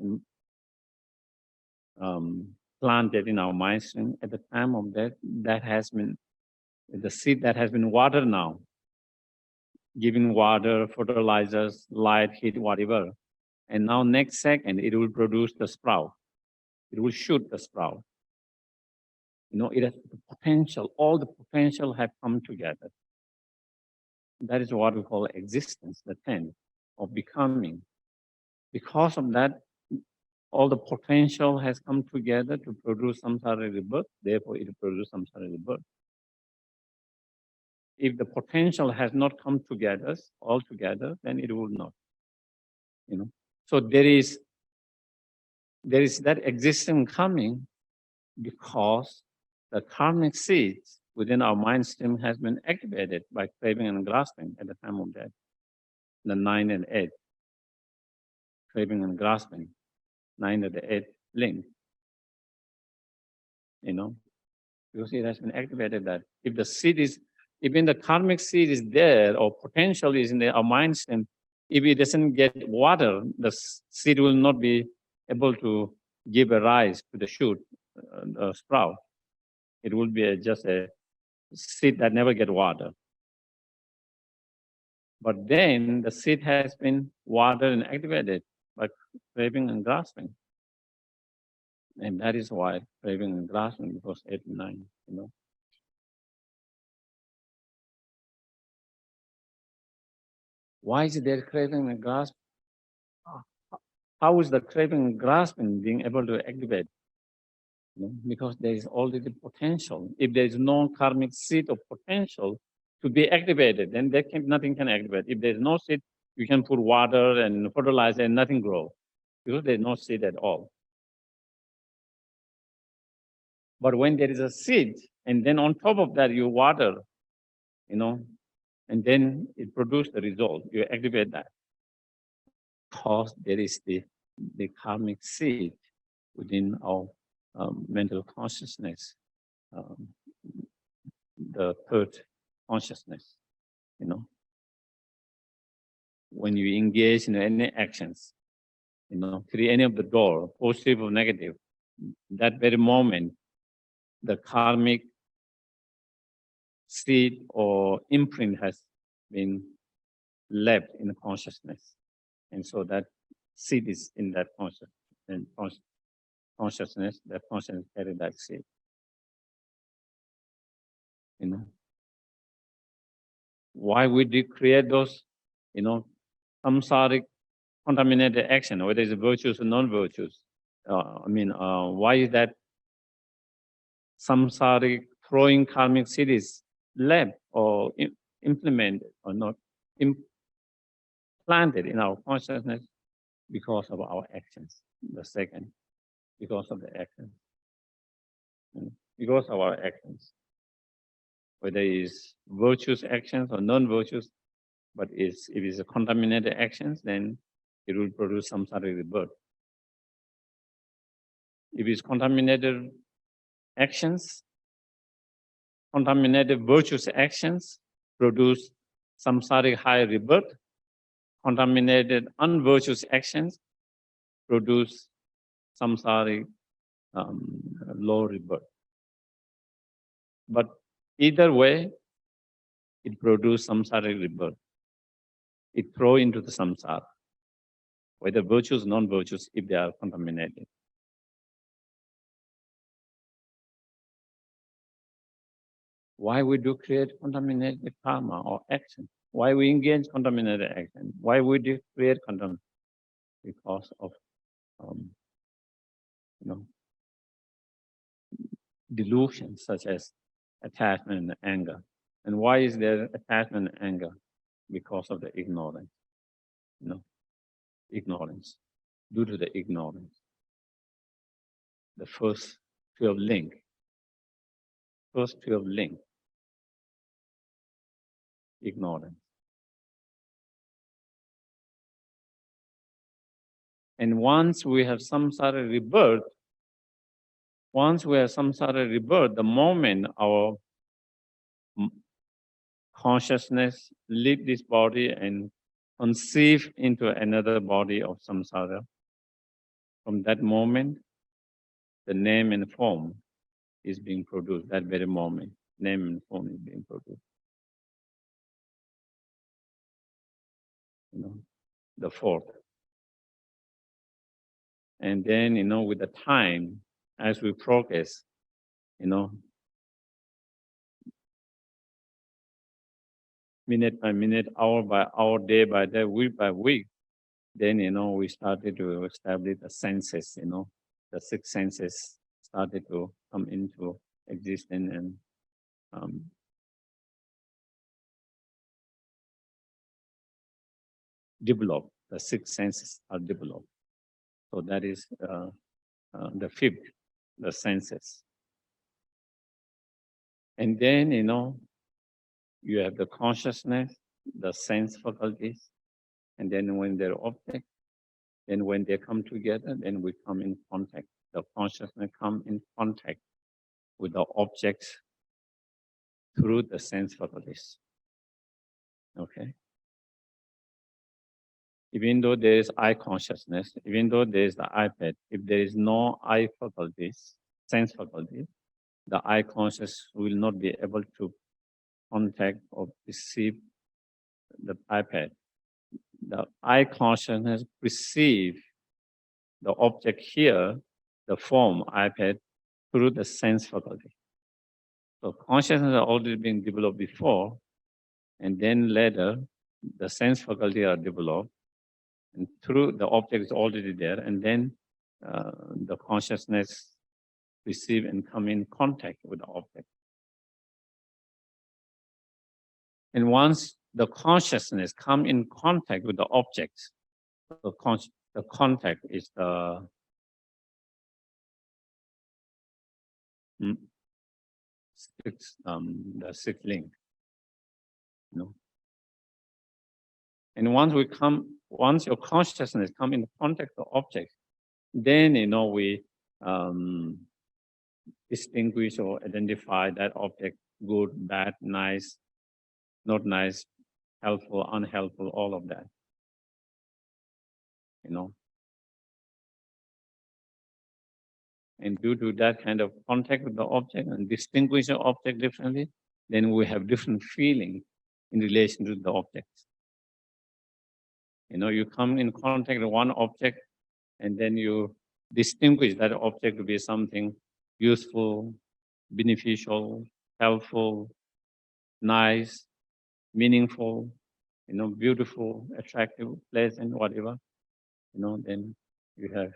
planted in our mind stream at the time of death. That has been the seed that has been watered now, giving water, fertilizers, light, heat, whatever. And now next second, it will produce the sprout. It will shoot the sprout. It has the potential, all the potential have come together. That is what we call existence, the 10 of becoming. Because of that, all the potential has come together to produce samsara rebirth, therefore it produces samsara rebirth. If the potential has not come together, all together, then it will not. So there is that existence coming because the karmic seeds within our mind stream has been activated by craving and grasping at the time of death. The 9 and 8, craving and grasping, 9 and the 8 link. because it has been activated that if the seed is, even the karmic seed is there or potential is in our mind stem, if it doesn't get water, the seed will not be able to give a rise to the shoot, sprout. It will be just a seed that never get water. But then the seed has been watered and activated by craving and grasping. And that is why craving and grasping because 8 and 9, Why is there craving and grasping? How is the craving and grasping being able to activate? Because there is already potential. If there is no karmic seed of potential to be activated, then nothing can activate. If there is no seed, you can put water and fertilizer and nothing grow because there is no seed at all. But when there is a seed, and then on top of that you water, and then it produces the result, you activate that. Because there is the karmic seed within our mental consciousness, the third consciousness, When you engage in any actions, through any of the door, positive or negative, that very moment, the karmic seed or imprint has been left in the consciousness. And so that seed is in that consciousness, that consciousness carry that seed. Why we did create those, samsaric contaminated action, whether it's virtues or non-virtues? Why is that samsaric throwing karmic seed is left or implemented or not planted in our consciousness? Because of our actions. The second, because of the actions. Because of our actions. Whether it's virtuous actions or non-virtuous, but if it's a contaminated actions, then it will produce some sort of rebirth. If it's contaminated actions, contaminated virtuous actions produce samsaric high rebirth. Contaminated unvirtuous actions produce samsaric low rebirth. But either way, it produces samsaric rebirth. It throws into the samsara, whether virtues, non-virtues, if they are contaminated. Why we do create contaminated karma or action? Why we engage contaminated action? Why we do create contamination? Because of delusions such as attachment and anger. And why is there attachment and anger? Because of the ignorance. Ignorance. Due to the ignorance. The first 12 link. First 12 link. Ignorance. And once we have samsara rebirth, the moment our consciousness leave this body and conceive into another body of samsara, from that moment, the name and form is being produced. That very moment, name and form is being produced. The fourth. And then, with the time, as we progress, minute by minute, hour by hour, day by day, week by week, then, we started to establish the senses, the six senses started to come into existence and develop. The six senses are developed. So that is the fifth, the senses. And then, you have the consciousness, the sense faculties, and then when they're object, then when they come together, then we come in contact. The consciousness come in contact with the objects through the sense faculties. Okay. Even though there is eye consciousness, even though there is the iPad, if there is no eye faculties, sense faculties, the eye conscious will not be able to contact or perceive the iPad. The eye consciousness perceive the object here, the form iPad, through the sense faculty. So consciousness has already been developed before, and then later the sense faculty are developed, and through the object is already there, and then the consciousness receive and come in contact with the object. And once the consciousness come in contact with the objects, the contact is the sixth link, you know. And once your consciousness come in contact with the object, then we distinguish or identify that object good, bad, nice, not nice, helpful, unhelpful, all of that. And due to that kind of contact with the object and distinguish the object differently, then we have different feeling in relation to the objects. You come in contact with one object and then you distinguish that object to be something useful, beneficial, helpful, nice, meaningful, beautiful, attractive, pleasant, whatever, then you have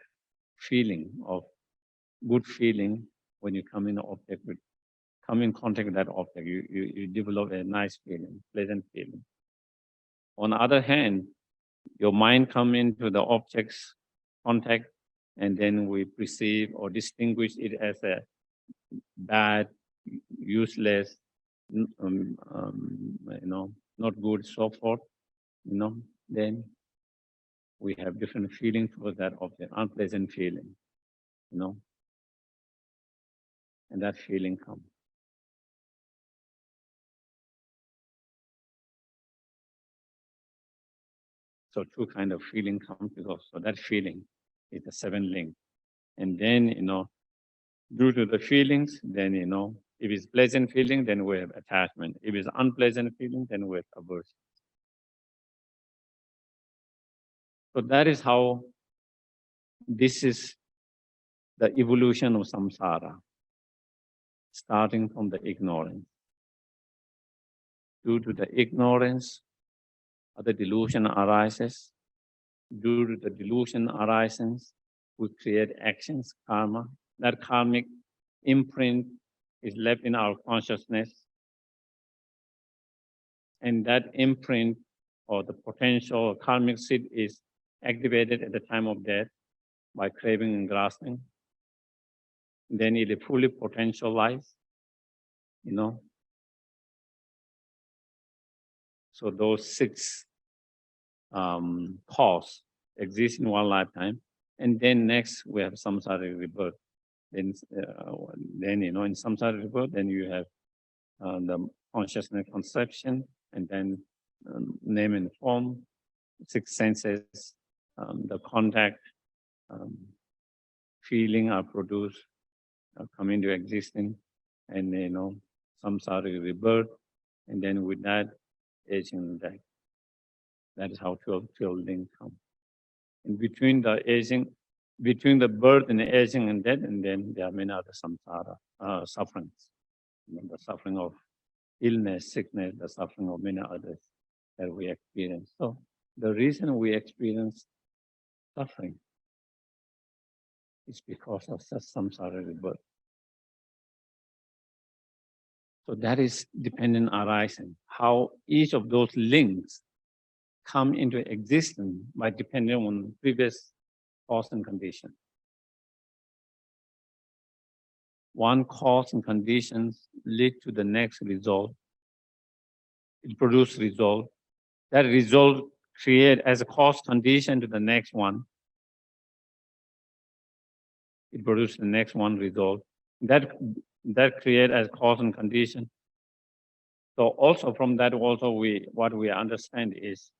feeling of good feeling when you come in contact with that object. You develop a nice feeling, pleasant feeling. On the other hand, your mind come into the object's contact, and then we perceive or distinguish it as a bad, useless, not good, so forth. Then we have different feelings for that object, unpleasant feeling, and that feeling comes. So two kind of feeling comes because so that feeling is the seven link. And then, due to the feelings, then, if it's pleasant feeling, then we have attachment. If it's unpleasant feeling, then we have aversion. So that is how this is the evolution of samsara, starting from the ignorance. Due to the ignorance, the delusion arises. Due to the delusion arises, we create actions, karma. That karmic imprint is left in our consciousness. And that imprint or the potential karmic seed is activated at the time of death by craving and grasping. Then it is fully potentialized, So those six causes exist in one lifetime. And then next we have samsara rebirth. Then in samsara rebirth, then you have the consciousness conception, and then name and form, six senses, the contact, feeling are produced, come into existence, and samsara rebirth, and then with that, aging and death. That is how 12 links come. And between the birth and the aging and death, and then there are many other samsara sufferings. The suffering of illness, sickness, the suffering of many others that we experience. So the reason we experience suffering is because of such samsara rebirth. So that is dependent arising. How each of those links come into existence by depending on previous cause and condition. One cause and conditions lead to the next result. It produces result. That result create as a cause condition to the next one. It produces the next one result. That that create as cause and condition. So also from that also what we understand is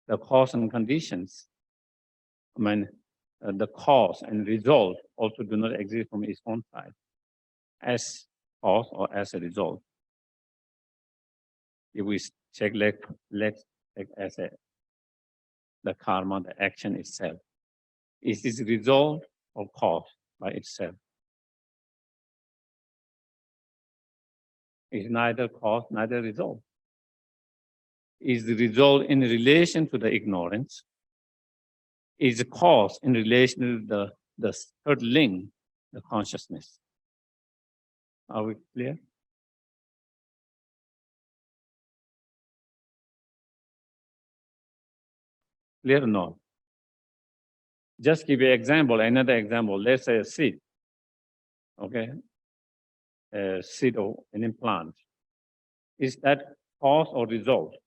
the cause and conditions. I mean, the cause and result also do not exist from its own side as cause or as a result. If we check, let's check as the karma, the action itself. Is this result or cause by itself? It's neither cause, neither result. Is the result in relation to the ignorance? Is the cause in relation to the third link, the consciousness? Are we clear? Clear or not? Just give you an example, another example. Let's say a seed, okay? A seed of an implant. Is that cause or result?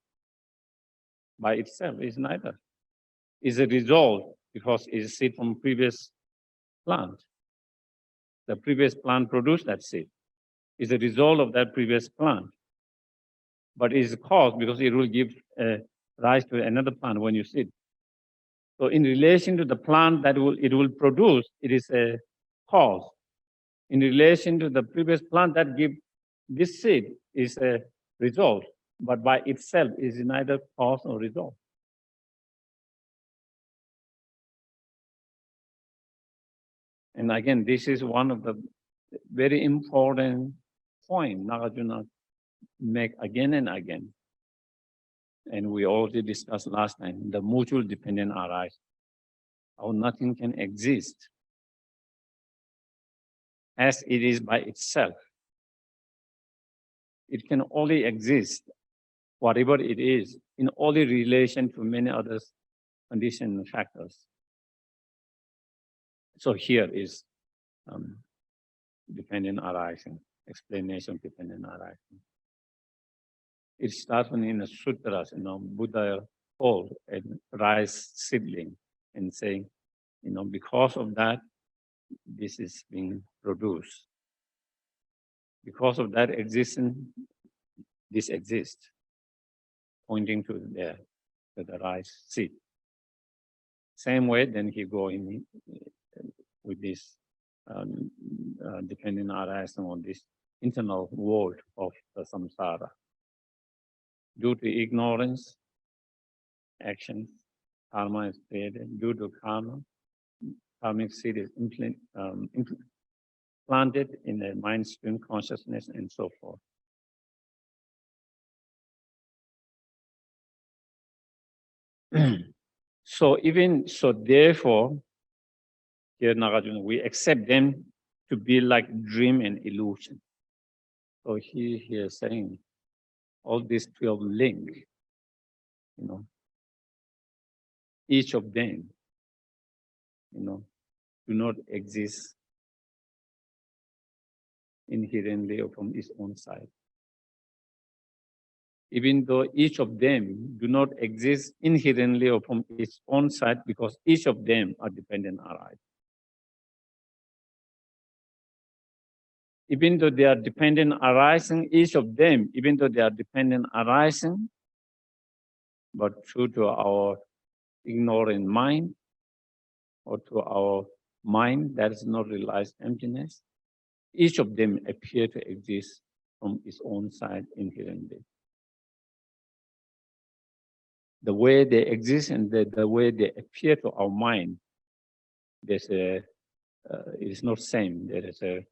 By itself, is neither. Is a result because it's seed from previous plant. The previous plant produced that seed. Is a result of that previous plant. But is a cause because it will give rise to another plant when you seed. So in relation to the plant that it will produce, it is a cause. In relation to the previous plant that give this seed is a result, but by itself is neither cause or result. And again, this is one of the very important point Nagarjuna make again and again. And we already discussed last time, the mutual dependent arise. How nothing can exist as it is by itself. It can only exist, whatever it is, in only relation to many other conditions and factors. So here is dependent arising, explanation of dependent arising. It starts when in the sutras, Buddha called a rice seedling and saying, because of that, this is being produced. Because of that existence, this exists, pointing to the rice seed. Same way, then he go in with this dependent arising on this internal world of the samsara. Due to ignorance, actions, karma is created. Due to karma, karmic seed is planted in the mind stream consciousness and so forth. Therefore, here Nagarjuna, we accept them to be like dream and illusion. So he is saying all these 12 links, each of them, do not exist inherently or from its own side. Even though each of them do not exist inherently or from its own side, because each of them are dependent arise. Even though they are dependent arising, each of them, even though they are dependent arising, but due to our ignorant mind or to our mind that is not realized emptiness, each of them appear to exist from its own side inherently. The way they exist and the way they appear to our mind, there's it is not same. There is a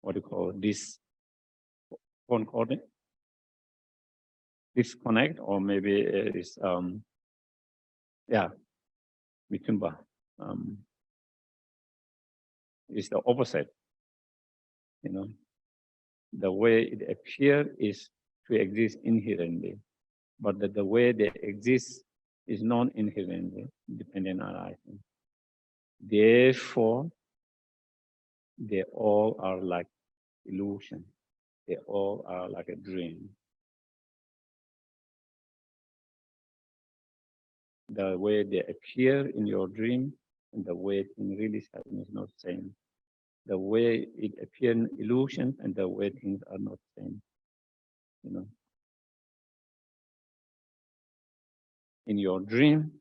what do you call this? Concordant, disconnect, or maybe it is mitumba. It's the opposite. The way it appears is to exist inherently, but the way they exist is non-inherently dependent arising. Therefore, they all are like illusion. They all are like a dream. The way they appear in your dream and the way things really happen is not same. The way it appears in illusion and the way things are not same. In your dream,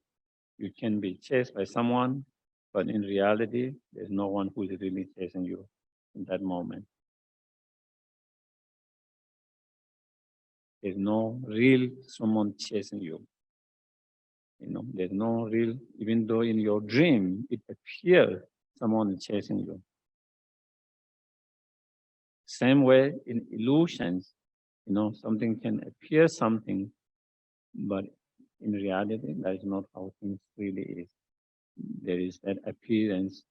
you can be chased by someone, but in reality, there's no one who is really chasing you in that moment. There's no real someone chasing you. There's no real, even though in your dream it appears someone is chasing you. Same way in illusions, something can appear something, but in reality, that is not how things really is. There is that appearance,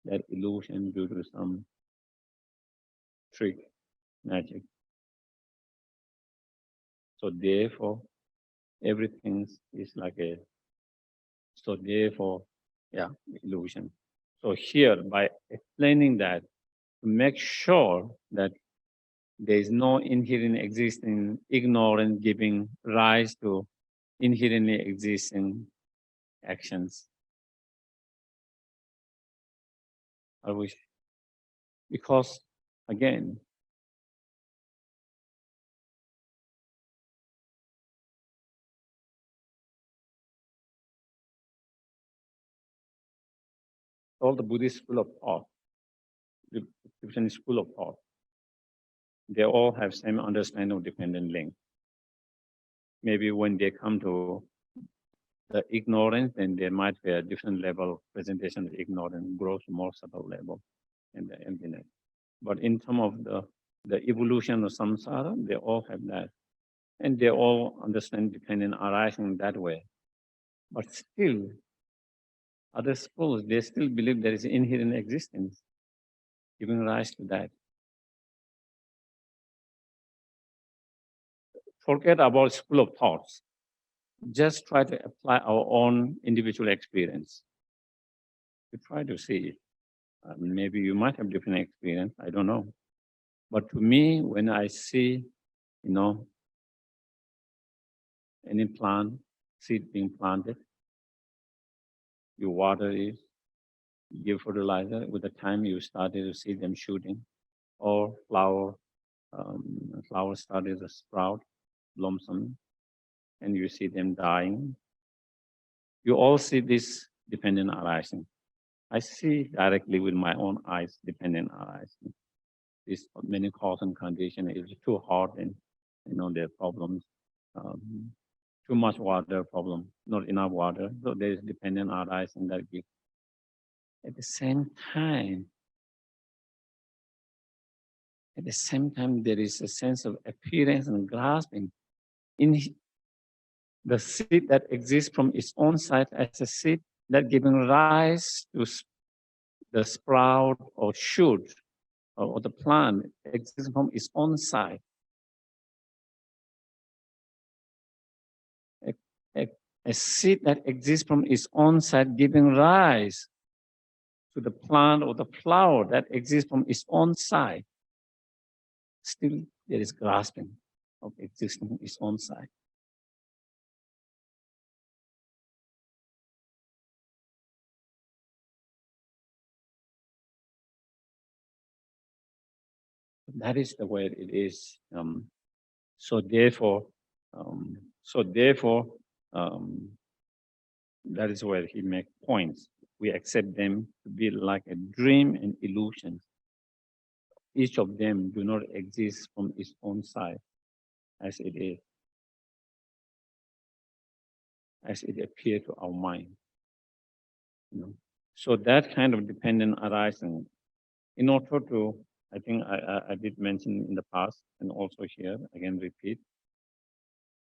that illusion due to some trick, magic. So therefore, everything is like so therefore, illusion. So here, by explaining that, to make sure that there is no inherent existing ignorance giving rise to inherently existing actions. I wish, because again, all the Buddhist school of thought, the Tibetan school of thought, they all have same understanding of dependent link. Maybe when they come to the ignorance, then there might be a different level of presentation of ignorance, grows more subtle level in the emptiness. But in terms of the evolution of samsara, they all have that. And they all understand dependent arising that way. But still, other schools, they still believe there is inherent existence, giving rise to that. Forget about school of thoughts. Just try to apply our own individual experience. To try to see. Maybe you might have different experience, I don't know. But to me, when I see, any plant, seed being planted, you water it, give fertilizer, with the time you started to see them shooting, or flower started to sprout, blossom, and you see them dying. You all see this dependent arising. I see directly with my own eyes dependent arising. This many cause and condition is too hot and there are problems. Too much water problem, not enough water. So there is dependent arising that gives. At the same time, there is a sense of appearance and grasping in the seed that exists from its own side as a seed that giving rise to the sprout or shoot or the plant exists from its own side. A seed that exists from its own side giving rise to the plant or the flower that exists from its own side. Still, there is grasping of existing its own side. That is the way it is. So therefore, that is where he makes points. We accept them to be like a dream and illusion. Each of them do not exist from its own side as it is, as it appears to our mind. So that kind of dependent arising, in order to, I think I did mention in the past and also here, again repeat,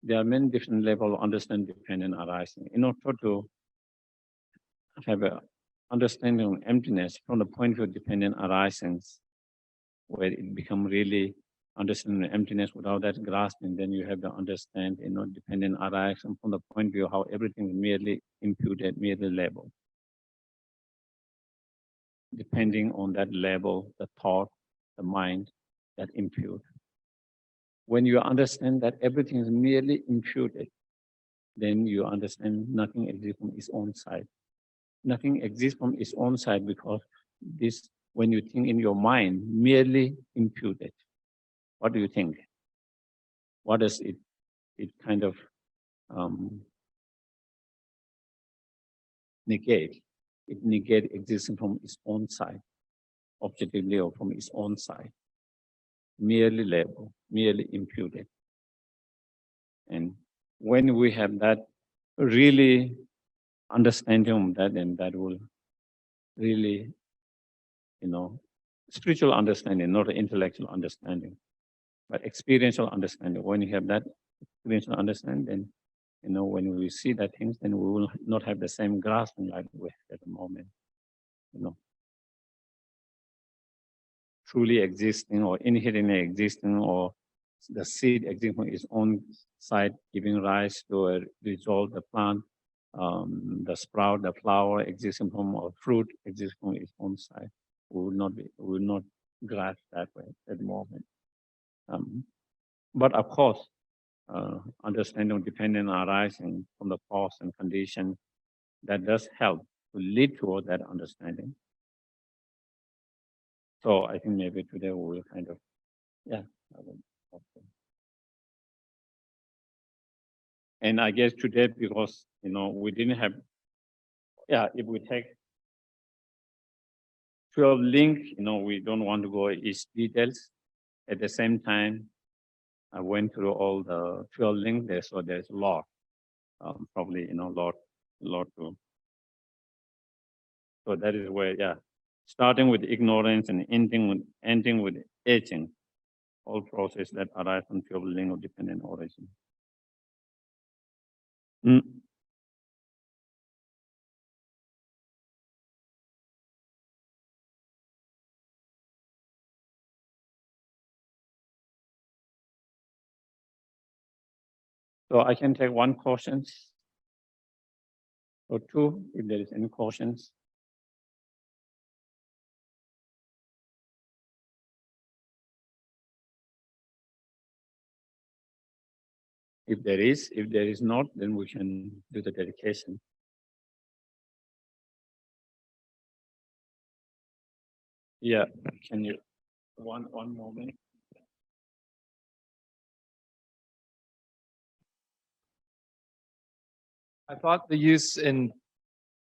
there are many different levels of understanding dependent arising. In order to have an understanding of emptiness from the point of view of dependent arising, where it becomes really understanding emptiness without that grasping, then you have to understand, dependent arising from the point of view how everything is merely imputed, merely labeled. Depending on that level, the thought, the mind, that impute. When you understand that everything is merely imputed, then you understand nothing exists from its own side. nothing exists from its own side, because this, when you think in your mind, merely imputed. What do you think? What does it kind of negate? It negates existence from its own side, objectively or from its own side. Merely label, merely imputed. And when we have that really understanding of that, then that will really, spiritual understanding, not intellectual understanding, but experiential understanding. When you have that experiential understanding, then, when we see that things, then we will not have the same grasping like we have at the moment. Truly existing or inherently existing, or the seed existing on its own side, giving rise to a result, the plant, the sprout, the flower existing from a fruit existing on its own side. We will not grasp that way at the moment. But of course, understanding dependent arising from the cause and condition, that does help to lead toward that understanding. So I think maybe today we will kind of, and I guess today, because, we didn't have, if we take 12 link, we don't want to go each details. At the same time, I went through all the 12 links there, so there's a lot, probably, lot to. So that is where, starting with ignorance and ending with aging, all process that arise from 12 link of dependent origin. So I can take one question or two, if there is any questions. If there is not, then we can do the dedication. Yeah, can you, one moment. I thought the use in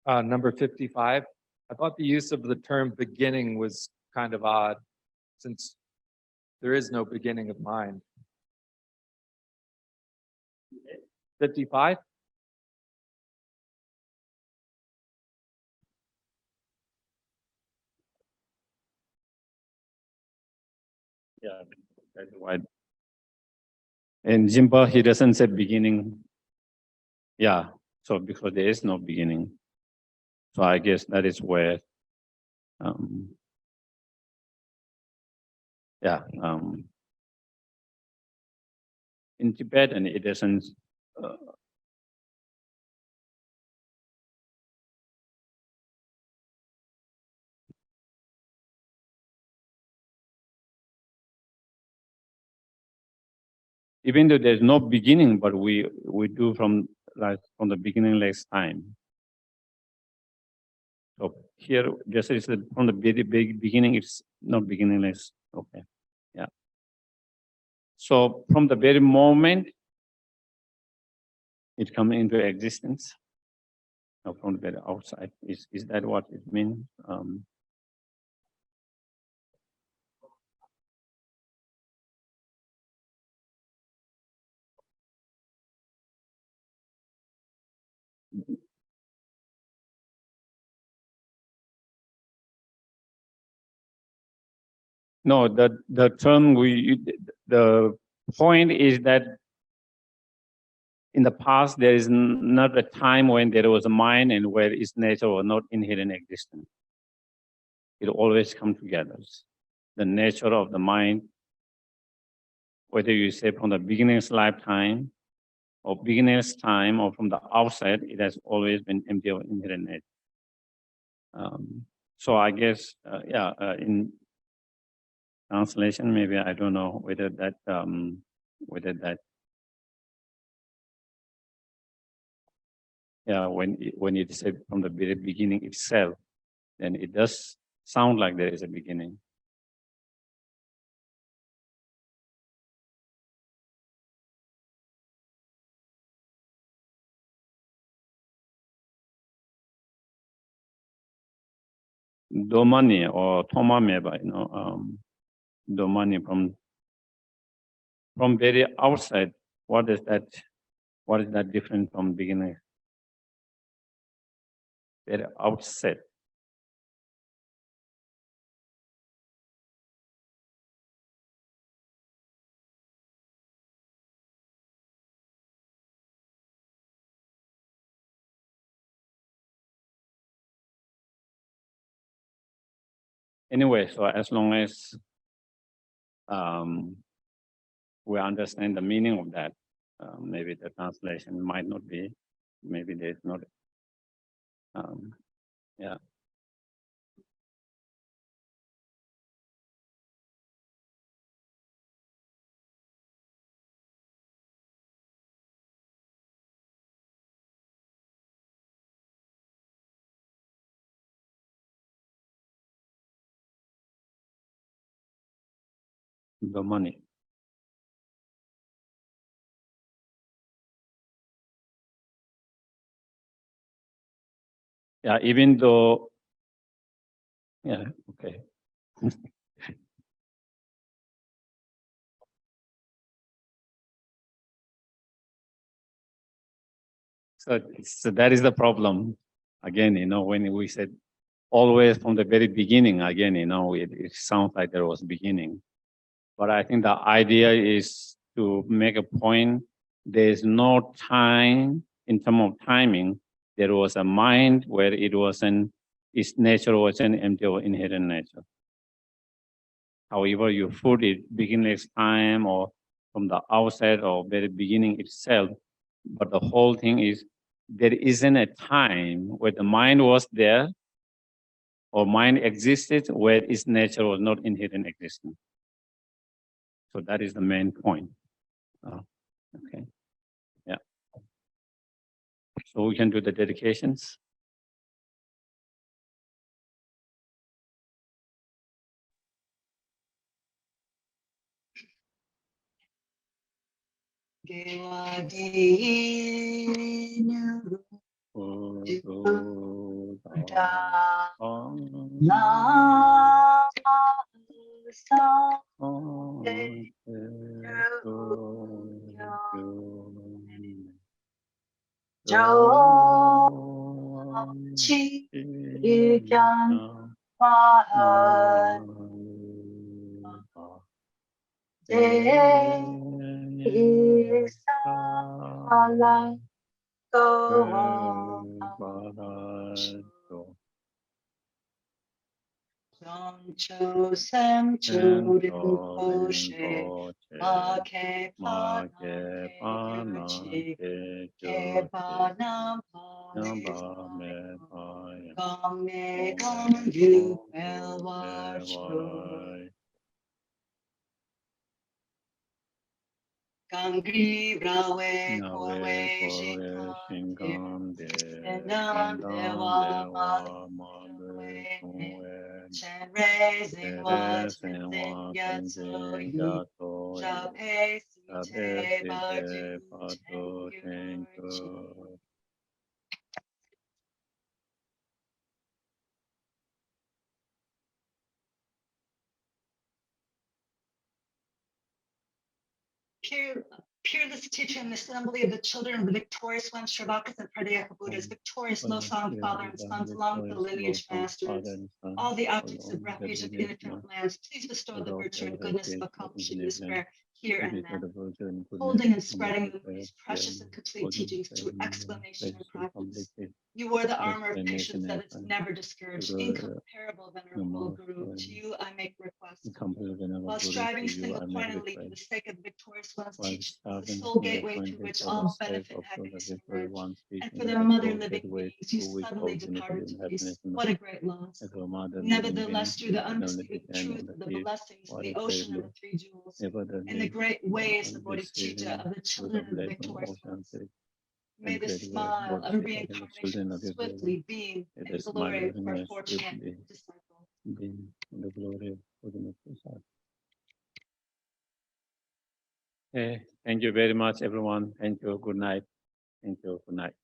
number 55, I thought the use of the term beginning was kind of odd, since there is no beginning of mind. 55? Yeah, that's why. And Jimpa, he doesn't say beginning. Yeah, so because there is no beginning. So I guess that is where, in Tibetan, it doesn't, even though there's no beginning, but we do from the beginningless time. So here, just as from the big beginning, it's not beginningless. Okay, yeah. So from the very moment it comes into existence, from the very outside, is that what it means? No, the term the point is that in the past there is not a time when there was a mind and where its nature was not inherent existence. It always comes together. The nature of the mind, whether you say from the beginner's lifetime or beginner's time or from the outside, it has always been empty of inherent nature. So I guess, in translation, maybe I don't know whether that Yeah, when it said from the very beginning itself, then it does sound like there is a beginning. Domani or Tomameba, Domani from very outside. What is that? What is that different from beginning? Very outset. Anyway, so as long as we understand the meaning of that, maybe the translation might not be, maybe there's not, yeah. The money. Yeah, even though, yeah, okay. So that is the problem. Again, when we said always from the very beginning, again, it sounds like there was beginning. But I think the idea is to make a point. There's no time in terms of timing. There was a mind where its nature wasn't empty or inherent nature. However, you put it beginningless time or from the outset or very beginning itself, but the whole thing is there isn't a time where the mind was there or mind existed where its nature was not inherent existence. So that is the main point. Okay. Yeah. So we can do the dedications. Cho Sam Cho Rinpoche Ma Ke Pa Nam Ke Ke Pa Nam Pa Me Gong Me Gong Yu Pel Wa Shu Gangri Rawe Kowe Shinkan Nam Dewa Madwe Chen Re Zing Wa Chen Zing Yat So Yi Zha Pe Si Te Ba Du Chen Yu Peerless teacher in the assembly of the children of the victorious ones, Sherbakas and Pradeyaka Buddhas, victorious low-song father and sons, along with the lineage masters, all the objects of refuge of infinite lands, please bestow the virtue and goodness of accomplishing this prayer here and now, holding and spreading these precious and complete teachings through explanation and practice. You wore the armor of patience that is never discouraged, incomparable, venerable Guru. To you I make request. While striving single-pointedly for the sake of the victorious one's teaching, the sole gateway through which all benefit and happiness emerge, and for the mother living beings, you suddenly departed to peace. What a great loss! Nevertheless, through the undisputed truth of the blessings in the ocean of the three jewels, in the great ways, the Bodhichitta of the children of the victorious ones, May and the create world, smile of Bodhichitta, and the children reincarnation of his glory. swiftly beam May in the smile glory of for happiness fortunate swiftly disciples. beam in the glory of Buddha. Thank you very much, everyone. Thank you. Good night. Thank you. Good night.